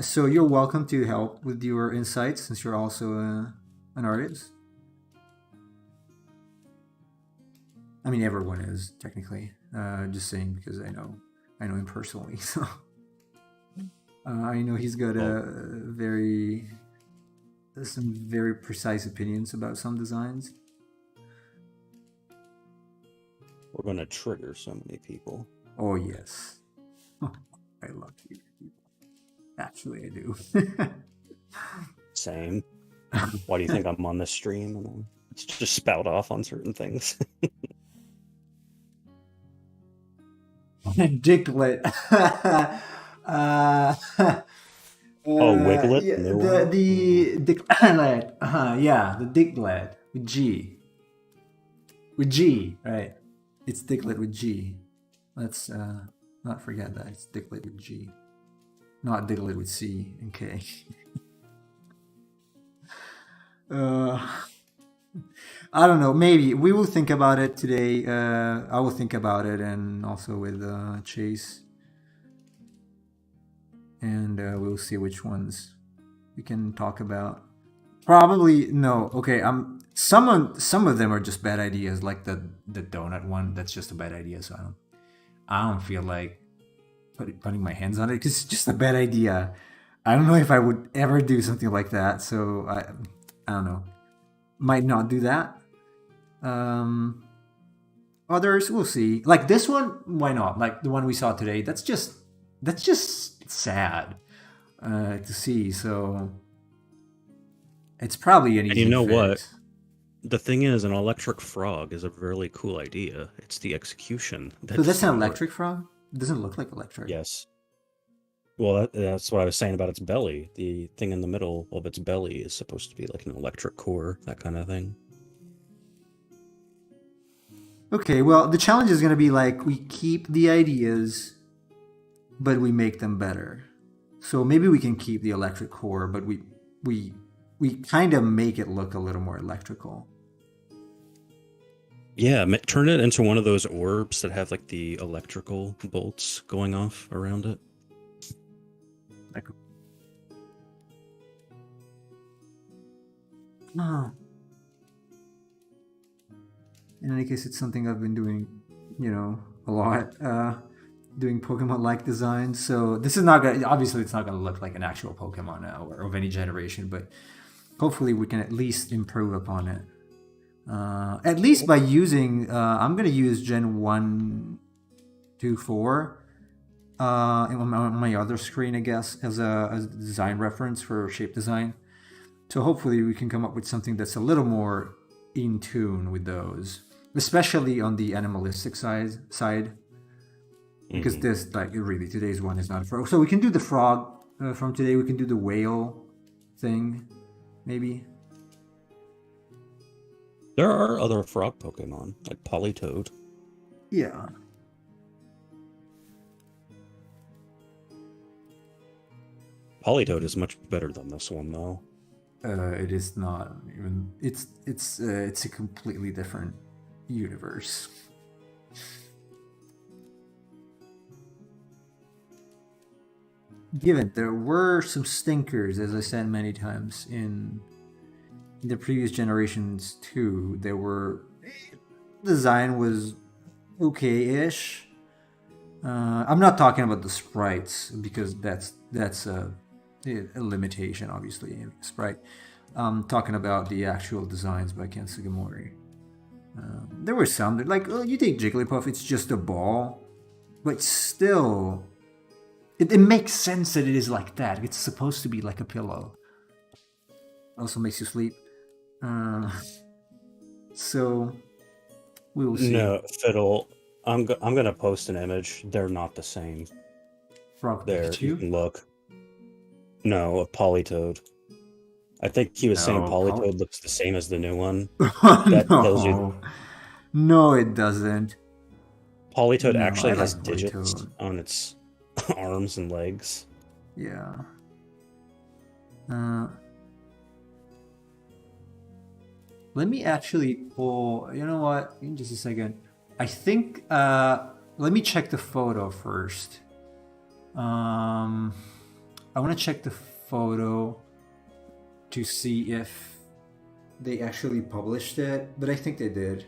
So you're welcome to help with your insights since you're also an artist. I mean, everyone is technically. Just saying because I know him personally. So I know he's got some very precise opinions about some designs. We're going to trigger so many people. Oh yes, I love you people. Actually, I do. Same. Why do you think I'm on this stream? And then just spout off on certain things. Dicklet. Oh, Wiglet? Yeah, New the Dicklet. Yeah, the Dicklet with G. With G, right? It's Dicklet with G. Let's not forget that it's Dicklet with G, not Dicklet with C and K. I don't know. Maybe we will think about it today. I will think about it, and also with Chase, and we'll see which ones we can talk about. Probably no. Okay. Some of them are just bad ideas, like the donut one. That's just a bad idea. So I don't feel like putting my hands on it because it's just a bad idea. I don't know if I would ever do something like that. So I don't know. Might not do that. Others we'll see. Like this one, why not? Like the one we saw today. That's just sad to see. So it's probably an And you easy know what? fix. The thing is, an electric frog is a really cool idea. It's the execution that So that's an doesn't work. electric frog. It doesn't look like electric. Yes. Well, that's what I was saying about its belly. The thing in the middle of its belly is supposed to be like an electric core, that kind of thing. Okay, well, the challenge is going to be like we keep the ideas, but we make them better. So maybe we can keep the electric core, but we kind of make it look a little more electrical. Yeah, turn it into one of those orbs that have like the electrical bolts going off around it. Like, oh. In any case, it's something I've been doing, a lot. Doing Pokemon-like designs. So this is not gonna. Obviously, it's not gonna look like an actual Pokemon now or of any generation, but hopefully, we can at least improve upon it. At least by using, I'm gonna use Gen 1, 2, 4 on my other screen, I guess, as a design reference for shape design. So hopefully we can come up with something that's a little more in tune with those, especially on the animalistic side, because Hmm. this like really today's one is not a frog. So we can do the frog from today. We can do the whale thing, maybe. There are other frog Pokemon, like Politoed. Yeah. Politoed is much better than this one, though. It is not even. It's a completely different universe. Given there were some stinkers, as I said many times in the previous generations too, there were design was okay-ish. I'm not talking about the sprites because that's a limitation, obviously. Sprite. I'm talking about the actual designs by Ken Sugimori. There were some that, like, oh, you take Jigglypuff, it's just a ball, but still, it makes sense that it is like that. It's supposed to be like a pillow. Also makes you sleep. Uh, so we will see. No, Fiddle. I'm gonna post an image. They're not the same. Frog There, you Pikachu? can look. No, a Politoed. I think he was saying No, Politoed looks the same as the new one. oh, That tells you no. No, it doesn't. Politoed No, I actually has like digits Politoed. on its arms and legs. Yeah. Uh, let me actually pull. You know what? In just a second. I think. Let me check the photo first. I want to check the photo to see if they actually published it, but I think they did.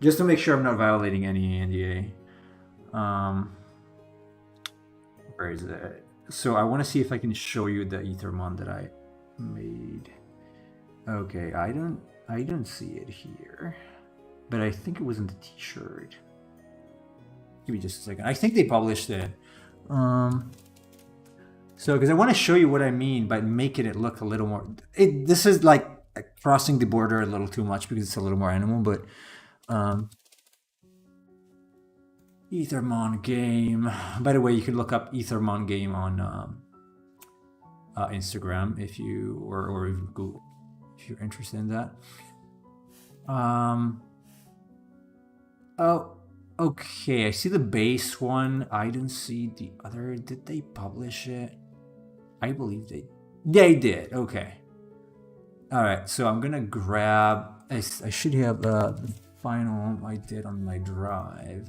Just to make sure I'm not violating any NDA. Where is it? So I want to see if I can show you the Ethermon that I made. Okay, I don't see it here, but I think it was in the T-shirt. Give me just a second. I think they published it. So because I want to show you what I mean by making it look a little more. This is like crossing the border a little too much because it's a little more animal, but Ethermon game. By the way, you can look up Ethermon game on Instagram if you or Google if you're interested in that. Oh, okay. I see the base one. I didn't see the other. Did they publish it? I believe they did. Okay. All right. So I'm gonna grab. I should have the final I did on my drive.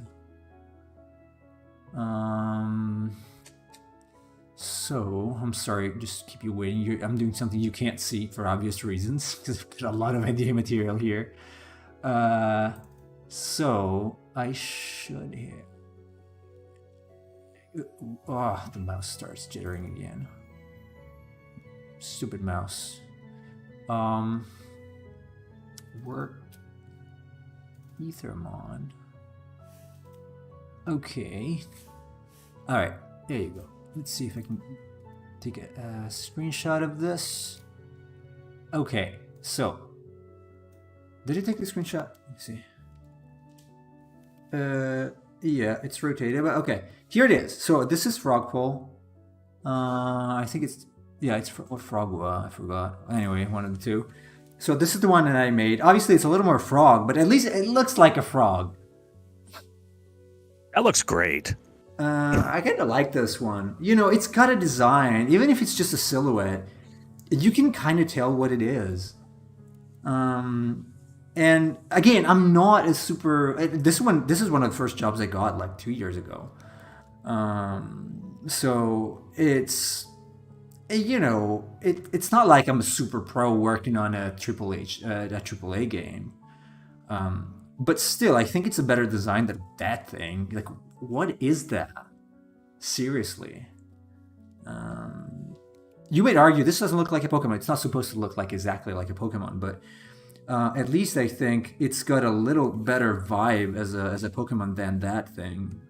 So I'm sorry, just keep you waiting. I'm doing something you can't see for obvious reasons because there's a lot of NDA material here. So I should have. Oh, the mouse starts jittering again. Stupid mouse. Work Ethermon. Okay. All right, there you go. Let's see if I can take a screenshot of this. Okay, so did it take the screenshot? Let's see. Yeah, it's rotated, but okay. Here it is. So this is Frogpole. I think it's or Frogwa. I forgot. Anyway, one of the two. So this is the one that I made. Obviously, it's a little more frog, but at least it looks like a frog. That looks great. I kind of like this one. You know, it's got a design, even if it's just a silhouette. You can kind of tell what it is. And again, I'm not a super. This is one of the first jobs I got like 2 years ago. So it's it's not like I'm a super pro working on a triple A game. But still, I think it's a better design than that thing. Like, what is that? Seriously. You might argue this doesn't look like a Pokemon. It's not supposed to look like exactly like a Pokemon, but at least I think it's got a little better vibe as a Pokemon than that thing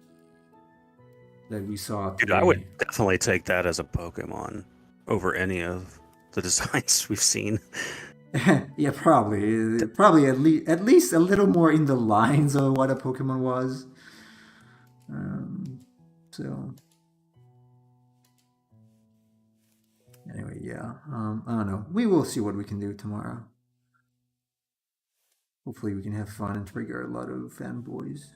that we saw Dude, I would today. definitely take that as a Pokemon over any of the designs we've seen. Yeah, probably. Probably at least a little more in the lines of what a Pokemon was. Um, so anyway, yeah. I don't know. We will see what we can do tomorrow. Hopefully, we can have fun and trigger a lot of fanboys.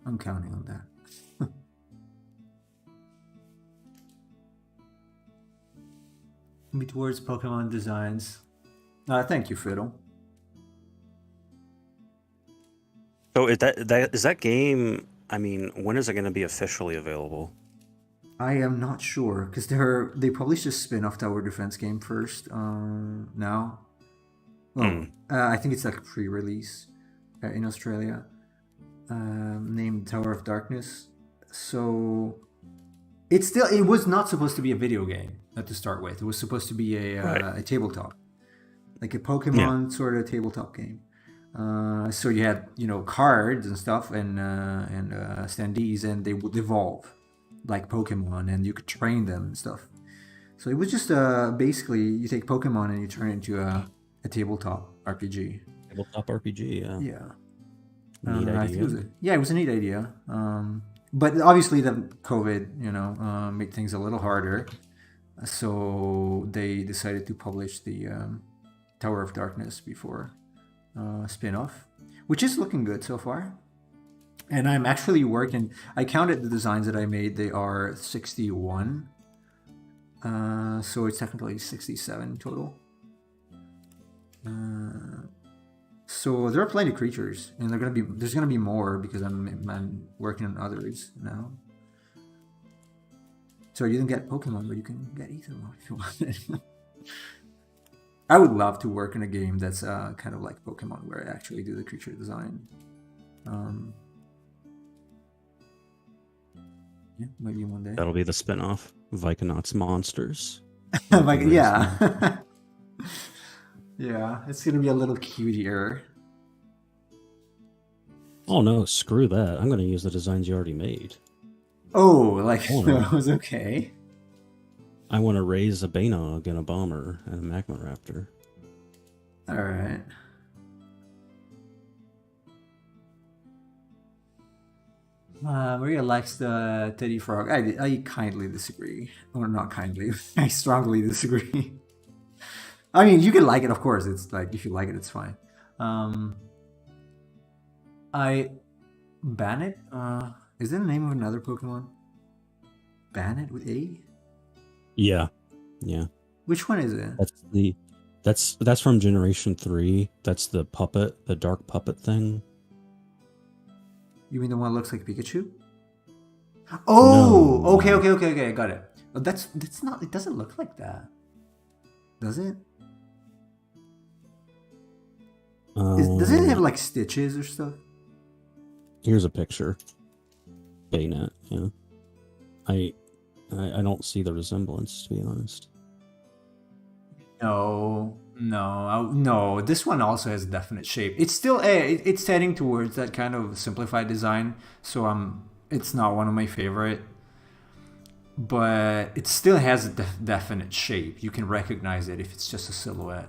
I'm counting on that. Me towards Pokemon designs. Thank you, Fiddle. So is that game? I mean, when is it going to be officially available? I am not sure because they published a spin-off Tower Defense game first. Now, Hmm. well, I think it's like a pre-release in Australia, named Tower of Darkness. So it was not supposed to be a video game to start with. It was supposed to be Right. a tabletop, like a Yeah. Pokemon sort of tabletop game. So you had cards and stuff and standees, and they would evolve like Pokemon, and you could train them and stuff. So it was just basically you take Pokemon and you turn it into a tabletop RPG. Tabletop RPG. Yeah. Yeah, Neat I think it idea. was it was a neat idea. But obviously the COVID, made things a little harder. So they decided to publish the Tower of Darkness before spin-off, which is looking good so far. And I'm actually working. I counted the designs that I made. They are 61. So it's technically 67 total. So there are plenty of creatures, and there's gonna be more because I'm working on others now. So you didn't get Pokemon, but you can get Ethermon if you want. I would love to work in a game that's kind of like Pokemon, where I actually do the creature design. Um, yeah, maybe one day. That'll be the spinoff. Vicunauts Monsters. Like, Raise them. yeah. Yeah, it's gonna be a little cutier. Oh no, screw that. I'm going to use the designs you already made. Oh, like I want to. those, okay. I want to raise a Banog and a Bomber and a Magma Raptor. All right. Maria likes the Teddy Frog. I kindly disagree. Or not kindly. I strongly disagree. I mean, you can like it, of course. It's like, if you like it, it's fine. Um, I ban it. Is that the name of another Pokemon? Ban it with A? Yeah. Yeah. Which one is it? That's from Generation 3. That's the puppet, the dark puppet thing. You mean the one that looks like Pikachu? Oh, No. okay. I got it. Oh, that's not. It doesn't look like that, does it? Does it have like stitches or stuff? Here's a picture. Baynet, yeah. I don't see the resemblance, to be honest. No. This one also has a definite shape. It's still it's heading towards that kind of simplified design. So it's not one of my favorite, but it still has a definite shape. You can recognize it if it's just a silhouette.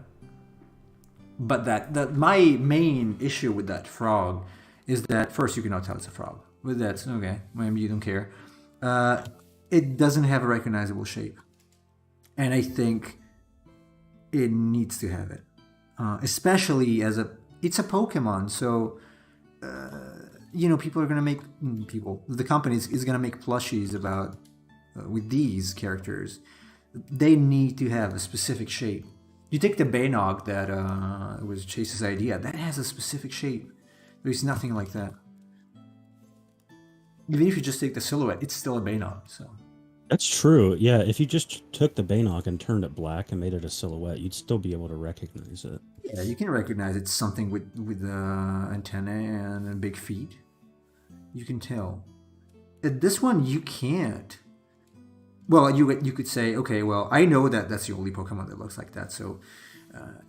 But that my main issue with that frog is that first you cannot tell it's a frog. But that's okay. Maybe you don't care. Uh, it doesn't have a recognizable shape, and I think it needs to have it, especially as it's a Pokemon. So people are gonna make the company is gonna make plushies about with these characters. They need to have a specific shape. You take the Baynog that was Chase's idea. That has a specific shape. There's nothing like that. Even if you just take the silhouette, it's still a Baynog. So That's true. Yeah, if you just took the Banog and turned it black and made it a silhouette, you'd still be able to recognize it. yeah, you can recognize it's something with antennae and big feet. You can tell. This one you can't. Well, you could say, okay, well, I know that that's the only Pokemon that looks like that. So,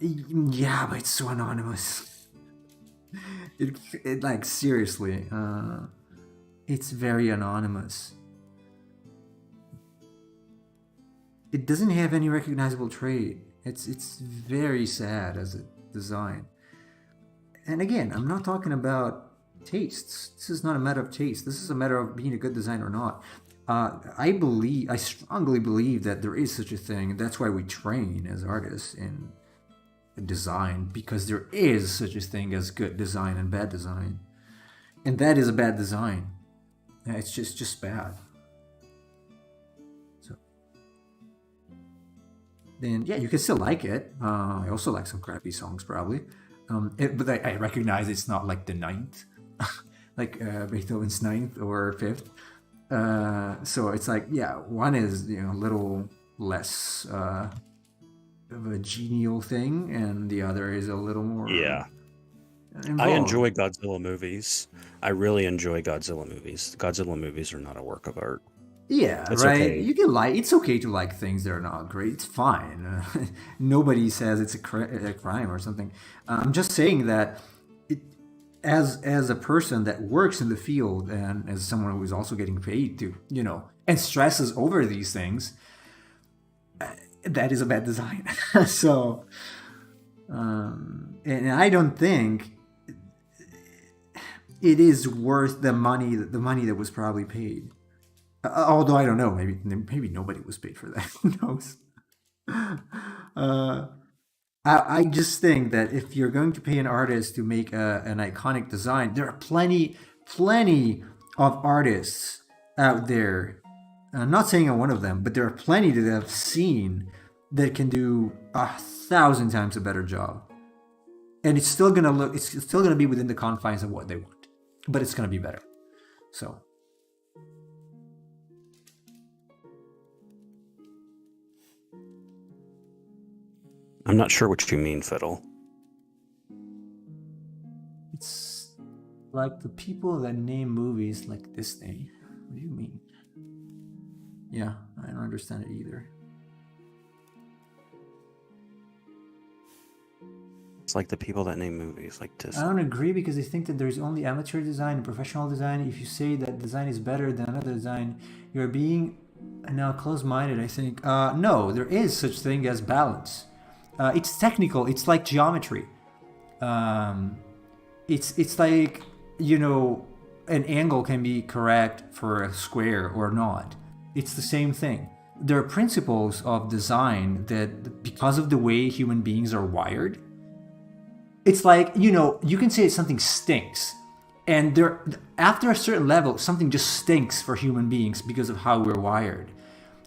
yeah, but it's so anonymous. It like seriously, it's very anonymous. it doesn't have any recognizable trait. It's very sad as a design. And again, I'm not talking about tastes. This is not a matter of taste. This is a matter of being a good designer or not. I strongly believe that there is such a thing. That's why we train as artists in design, because there is such a thing as good design and bad design, and that is a bad design. It's just bad. So then, yeah, you can still like it. I also like some crappy songs, probably. But I recognize it's not like the ninth, like Beethoven's ninth or fifth. So it's like, yeah, one is a little less of a genial thing, and the other is a little more Yeah. I involved. enjoy Godzilla movies. I really enjoy Godzilla movies. Godzilla movies are not a work of art. Yeah, It's right. okay. You can like. It's okay to like things that are not great. It's fine. Nobody says it's a crime or something. I'm just saying that it, as a person that works in the field and as someone who is also getting paid to and stresses over these things, that is a bad design. So, and I don't think it is worth the money that was probably paid. Although I don't know, maybe nobody was paid for that. Who knows? Uh, I just think that if you're going to pay an artist to make an iconic design, there are plenty of artists out there. I'm not saying I'm one of them, but there are plenty that I've seen that can do 1,000 times a better job, and it's still gonna look. It's still gonna be within the confines of what they want, but it's gonna be better. So I'm not sure what you mean, Fiddle. it's like the people that name movies like Disney. What do you mean? Yeah, I don't understand it either. It's like the people that name movies like I Disney. don't agree because I think that there's only amateur design and professional design. If you say that design is better than another design, you're being now close-minded. I think no, there is such thing as balance. It's technical. It's like geometry. Um, it's like an angle can be correct for a square or not. It's the same thing. There are principles of design that, because of the way human beings are wired, it's like you can say something stinks, and there after a certain level something just stinks for human beings because of how we're wired,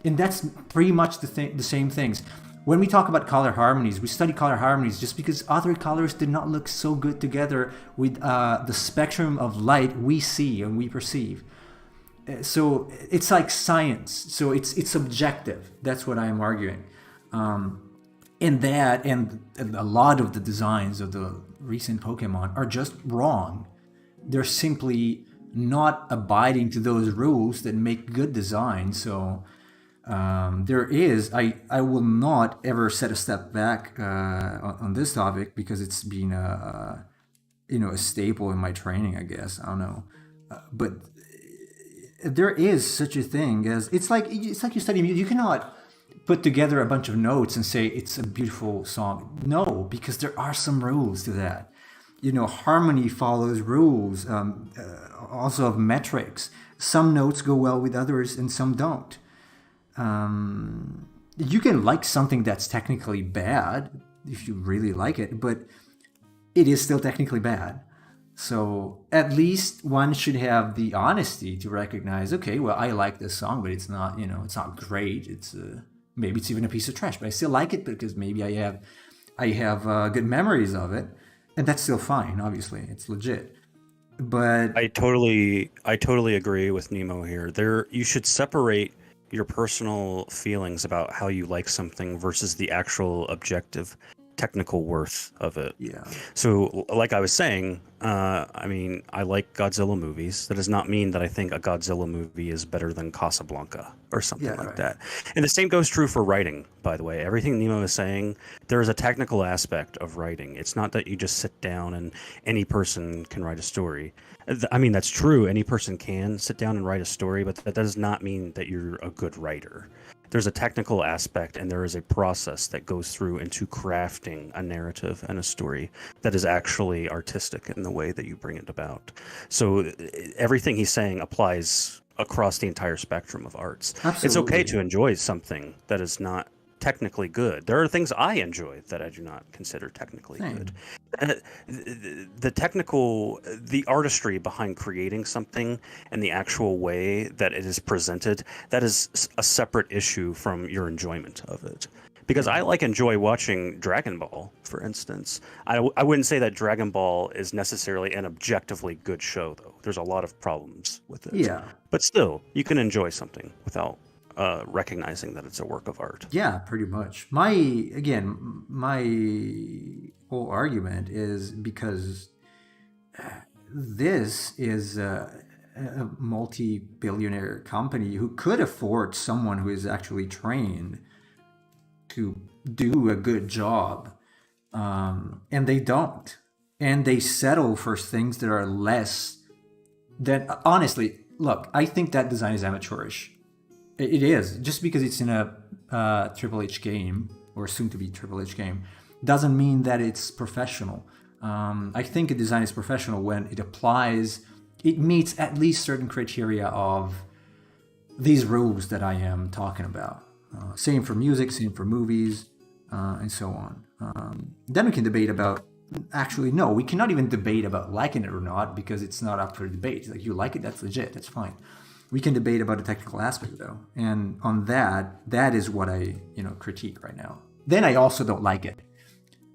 and that's pretty much the same things. When we talk about color harmonies, we study color harmonies just because other colors did not look so good together with the spectrum of light we see and we perceive. So it's like science. So it's subjective. That's what I'm arguing. And that and a lot of the designs of the recent Pokemon are just wrong. They're simply not abiding to those rules that make good design. So there is I will not ever set a step back on this topic because it's been a staple in my training, I guess. I don't know, but there is such a thing as it's like you study music. You cannot put together a bunch of notes and say it's a beautiful song. No, because there are some rules to that. Harmony follows rules, also of metrics. Some notes go well with others and some don't. You can like something that's technically bad if you really like it, but it is still technically bad. So at least one should have the honesty to recognize, okay, well, I like this song, but it's not great. Maybe it's even a piece of trash, but I still like it because maybe I have good memories of it, and that's still fine. Obviously, it's legit. But I totally agree with Nemo here. You should separate your personal feelings about how you like something versus the actual objective technical worth of it. yeah, So, like I was saying, I mean, I like Godzilla movies. That does not mean that I think a Godzilla movie is better than Casablanca or something yeah, like right. that. And the same goes true for writing, by the way. Everything Nemo is saying, there is a technical aspect of writing. It's not that you just sit down and any person can write a story. I mean, that's true. Any person can sit down and write a story, but that does not mean that you're a good writer. there's a technical aspect and there is a process that goes through into crafting a narrative and a story that is actually artistic in the way that you bring it about. So everything he's saying applies across the entire spectrum of arts. It's okay Absolutely. to enjoy something that is not technically good. There are things I enjoy that I do not consider technically good. Same. The technical, the artistry behind creating something and the actual way that it is presented, that is a separate issue from your enjoyment of it. Because Yeah. I enjoy watching Dragon Ball, for instance. I wouldn't say that Dragon Ball is necessarily an objectively good show, though. There's a lot of problems with it. Yeah. But still, you can enjoy something without recognizing that it's a work of art. Yeah, pretty much. My whole argument is because this is a multi-billionaire company who could afford someone who is actually trained to do a good job, and they don't, and they settle for things that are less than. Honestly, look, I think that design is amateurish. It is just because it's in a Triple H game or soon to be Triple H game doesn't mean that it's professional. I think a design is professional when it applies, it meets at least certain criteria of these rules that I am talking about. Same for music, same for movies, and so on. Then we can debate about. Actually, no, we cannot even debate about liking it or not because it's not up for debate. Like you like it, that's legit, that's fine. We can debate about the technical aspect though, and on that is what I critique right now. Then I also don't like it,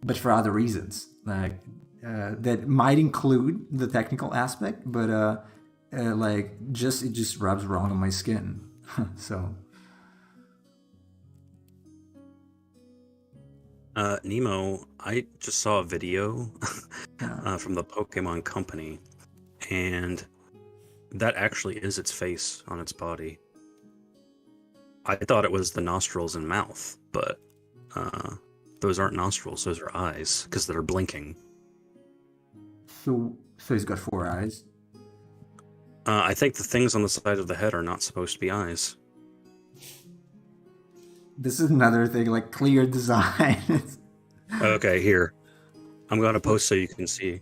but for other reasons, like that might include the technical aspect, but it just rubs wrong on my skin. So Nemo, I just saw a video yeah. from the Pokemon Company, and that actually is its face on its body. I thought it was the nostrils and mouth, but those aren't nostrils; those are eyes because they're blinking. So he's got four eyes. I think the things on the side of the head are not supposed to be eyes. This is another thing, like clear design. Okay, here. I'm gonna post so you can see.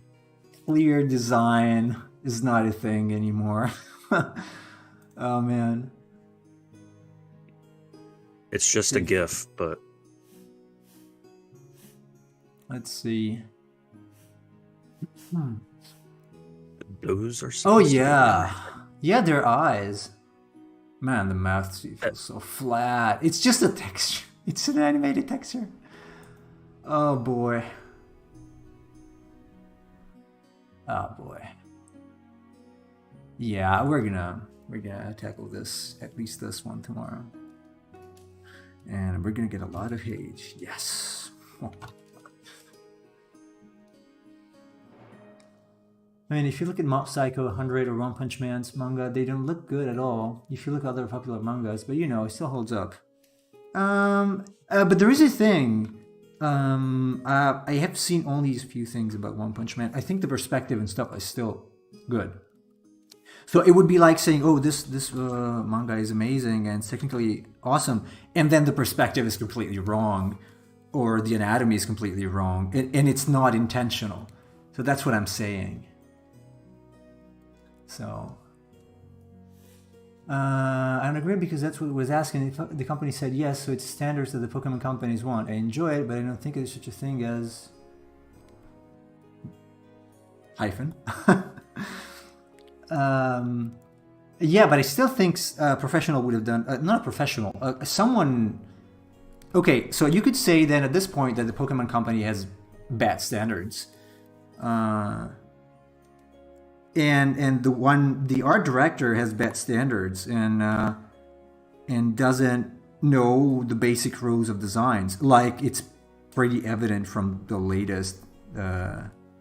Clear design is not a thing anymore. Oh man. It's just a GIF, but Let's see. those are Oh supposed to be yeah. eyes. Yeah, their eyes. Man, the mouth feels so flat. It's just a texture. It's an animated texture. Oh boy. Oh boy. Yeah, we're gonna tackle this, at least this one tomorrow. And we're gonna get a lot of hate. Yes. I mean, if you look at Mob Psycho 100 or One Punch Man's manga, they don't look good at all. If you look at other popular mangas, but it still holds up. But there is a thing. I have seen only these few things about One Punch Man. I think the perspective and stuff is still good. So it would be like saying, "Oh, this manga is amazing and it's technically awesome," and then the perspective is completely wrong, or the anatomy is completely wrong, and it's not intentional. So that's what I'm saying. So I'm agreeing because that's what it was asking. The company said yes, so it's standards that the Pokemon companies want. I enjoy it, but I don't think there's such a thing as hyphen. Yeah, but I still think professional would have done not a professional, someone. Okay, so you could say then at this point that the Pokemon company has bad standards, and the art director has bad standards and doesn't know the basic rules of designs. Like it's pretty evident from the latest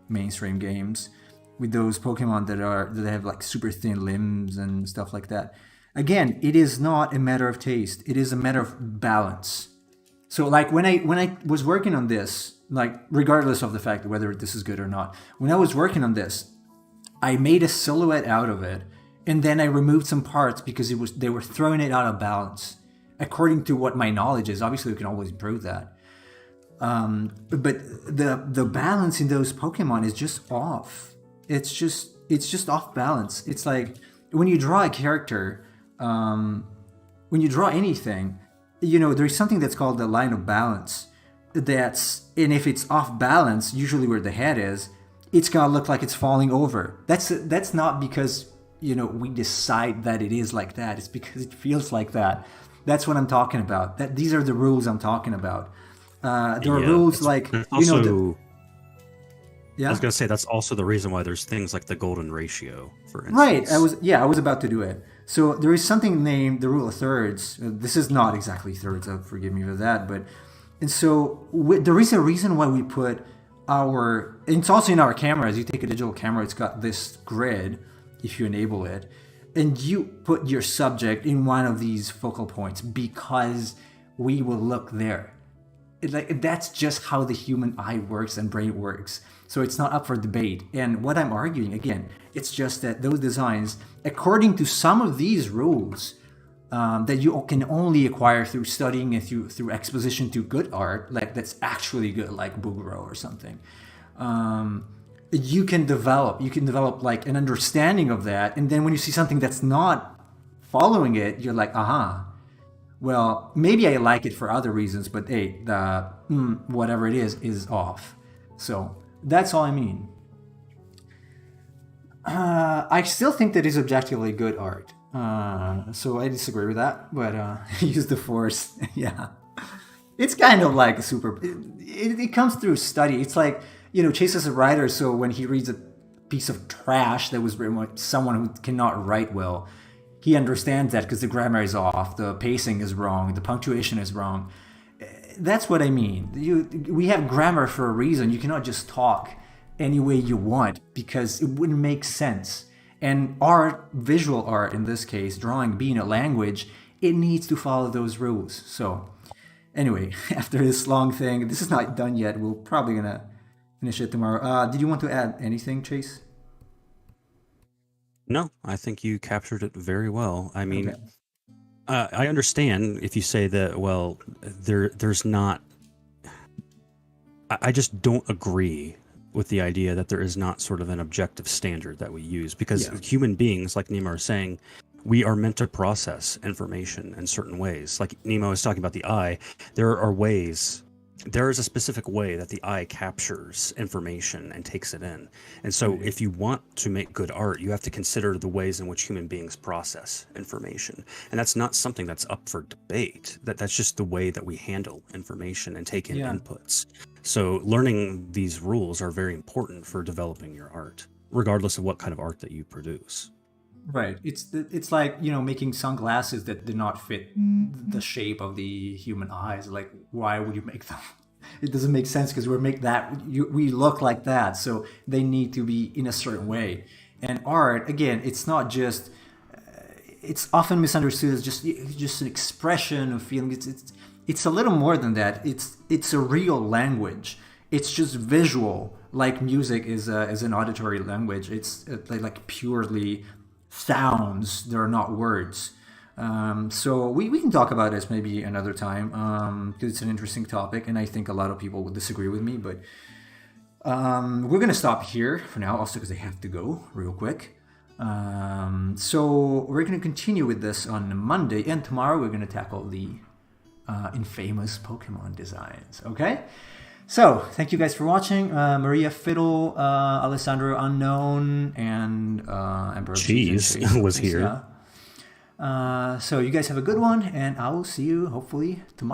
mainstream games with those Pokemon that have like super thin limbs and stuff like that. Again, it is not a matter of taste. It is a matter of balance. So like when I was working on this, like regardless of the fact whether this is good or not, when I was working on this, I made a silhouette out of it, and then I removed some parts because they were throwing it out of balance. according to what my knowledge is. Obviously, we can always improve that. But the balance in those Pokemon is just off. It's just off balance. It's like when you draw a character, when you draw anything, there's something that's called the line of balance. And if it's off balance, usually where the head is, it's gonna look like it's falling over. That's not because we decide that it is like that. It's because it feels like that. That's what I'm talking about. These are the rules I'm talking about. There are rules like also, yeah. I was gonna say that's also the reason why there's things like the golden ratio, for instance. Right. I was about to do it. So there is something named the rule of thirds. This is not exactly thirds. Forgive me for that. And so there is a reason why we put and it's also in our cameras. You take a digital camera, it's got this grid if you enable it, and you put your subject in one of these focal points because we will look there. That's just how the human eye works and brain works. So it's not up for debate. And what I'm arguing, again, it's just that those designs, according to some of these rules, that you can only acquire through studying and through exposition to good art, like that's actually good, like Bugro or something. You can develop like an understanding of that, and then when you see something that's not following it, you're like, aha. Well, maybe I like it for other reasons, but hey, whatever it is off. So that's all I mean. I still think that is objectively good art. So I disagree with that, but use the force. Yeah, it's kind of like a super. It comes through study. It's like Chase is a writer, so when he reads a piece of trash that was written by someone who cannot write well, he understands that because the grammar is off, the pacing is wrong, the punctuation is wrong. That's what I mean. We have grammar for a reason. You cannot just talk any way you want because it wouldn't make sense. And art, visual art in this case, drawing being a language, it needs to follow those rules. So anyway, after this long thing, this is not done yet. We're probably gonna finish it tomorrow. Did you want to add anything, Chase? No, I think you captured it very well. I mean, Okay. I understand if you say that. Well, there's not. I just don't agree with the idea that there is not sort of an objective standard that we use because human beings, like Nemo is saying, we are meant to process information in certain ways. Like Nemo is talking about the eye, there are ways. There is a specific way that the eye captures information and takes it in. And so if you want to make good art, you have to consider the ways in which human beings process information. And that's not something that's up for debate. That's just the way that we handle information and take in inputs. So learning these rules are very important for developing your art, regardless of what kind of art that you produce. Right. It's like making sunglasses that do not fit the shape of the human eyes. Like, why would you make them? It doesn't make sense because we look like that, so they need to be in a certain way. And art, again, it's not just. It's often misunderstood as just an expression of feeling. It's a little more than that. It's a real language. It's just visual, like music is an auditory language. It's like purely sounds. There are not words. So we can talk about this maybe another time because it's an interesting topic, and I think a lot of people would disagree with me. But we're gonna stop here for now, also because I have to go real quick. So we're gonna continue with this on Monday, and tomorrow we're gonna tackle the infamous Pokemon designs. Okay. So, thank you guys for watching. Maria Fiddle, Alessandro Unknown, and Ambrose Cheese was here. Yeah. So, you guys have a good one, and I will see you hopefully tomorrow.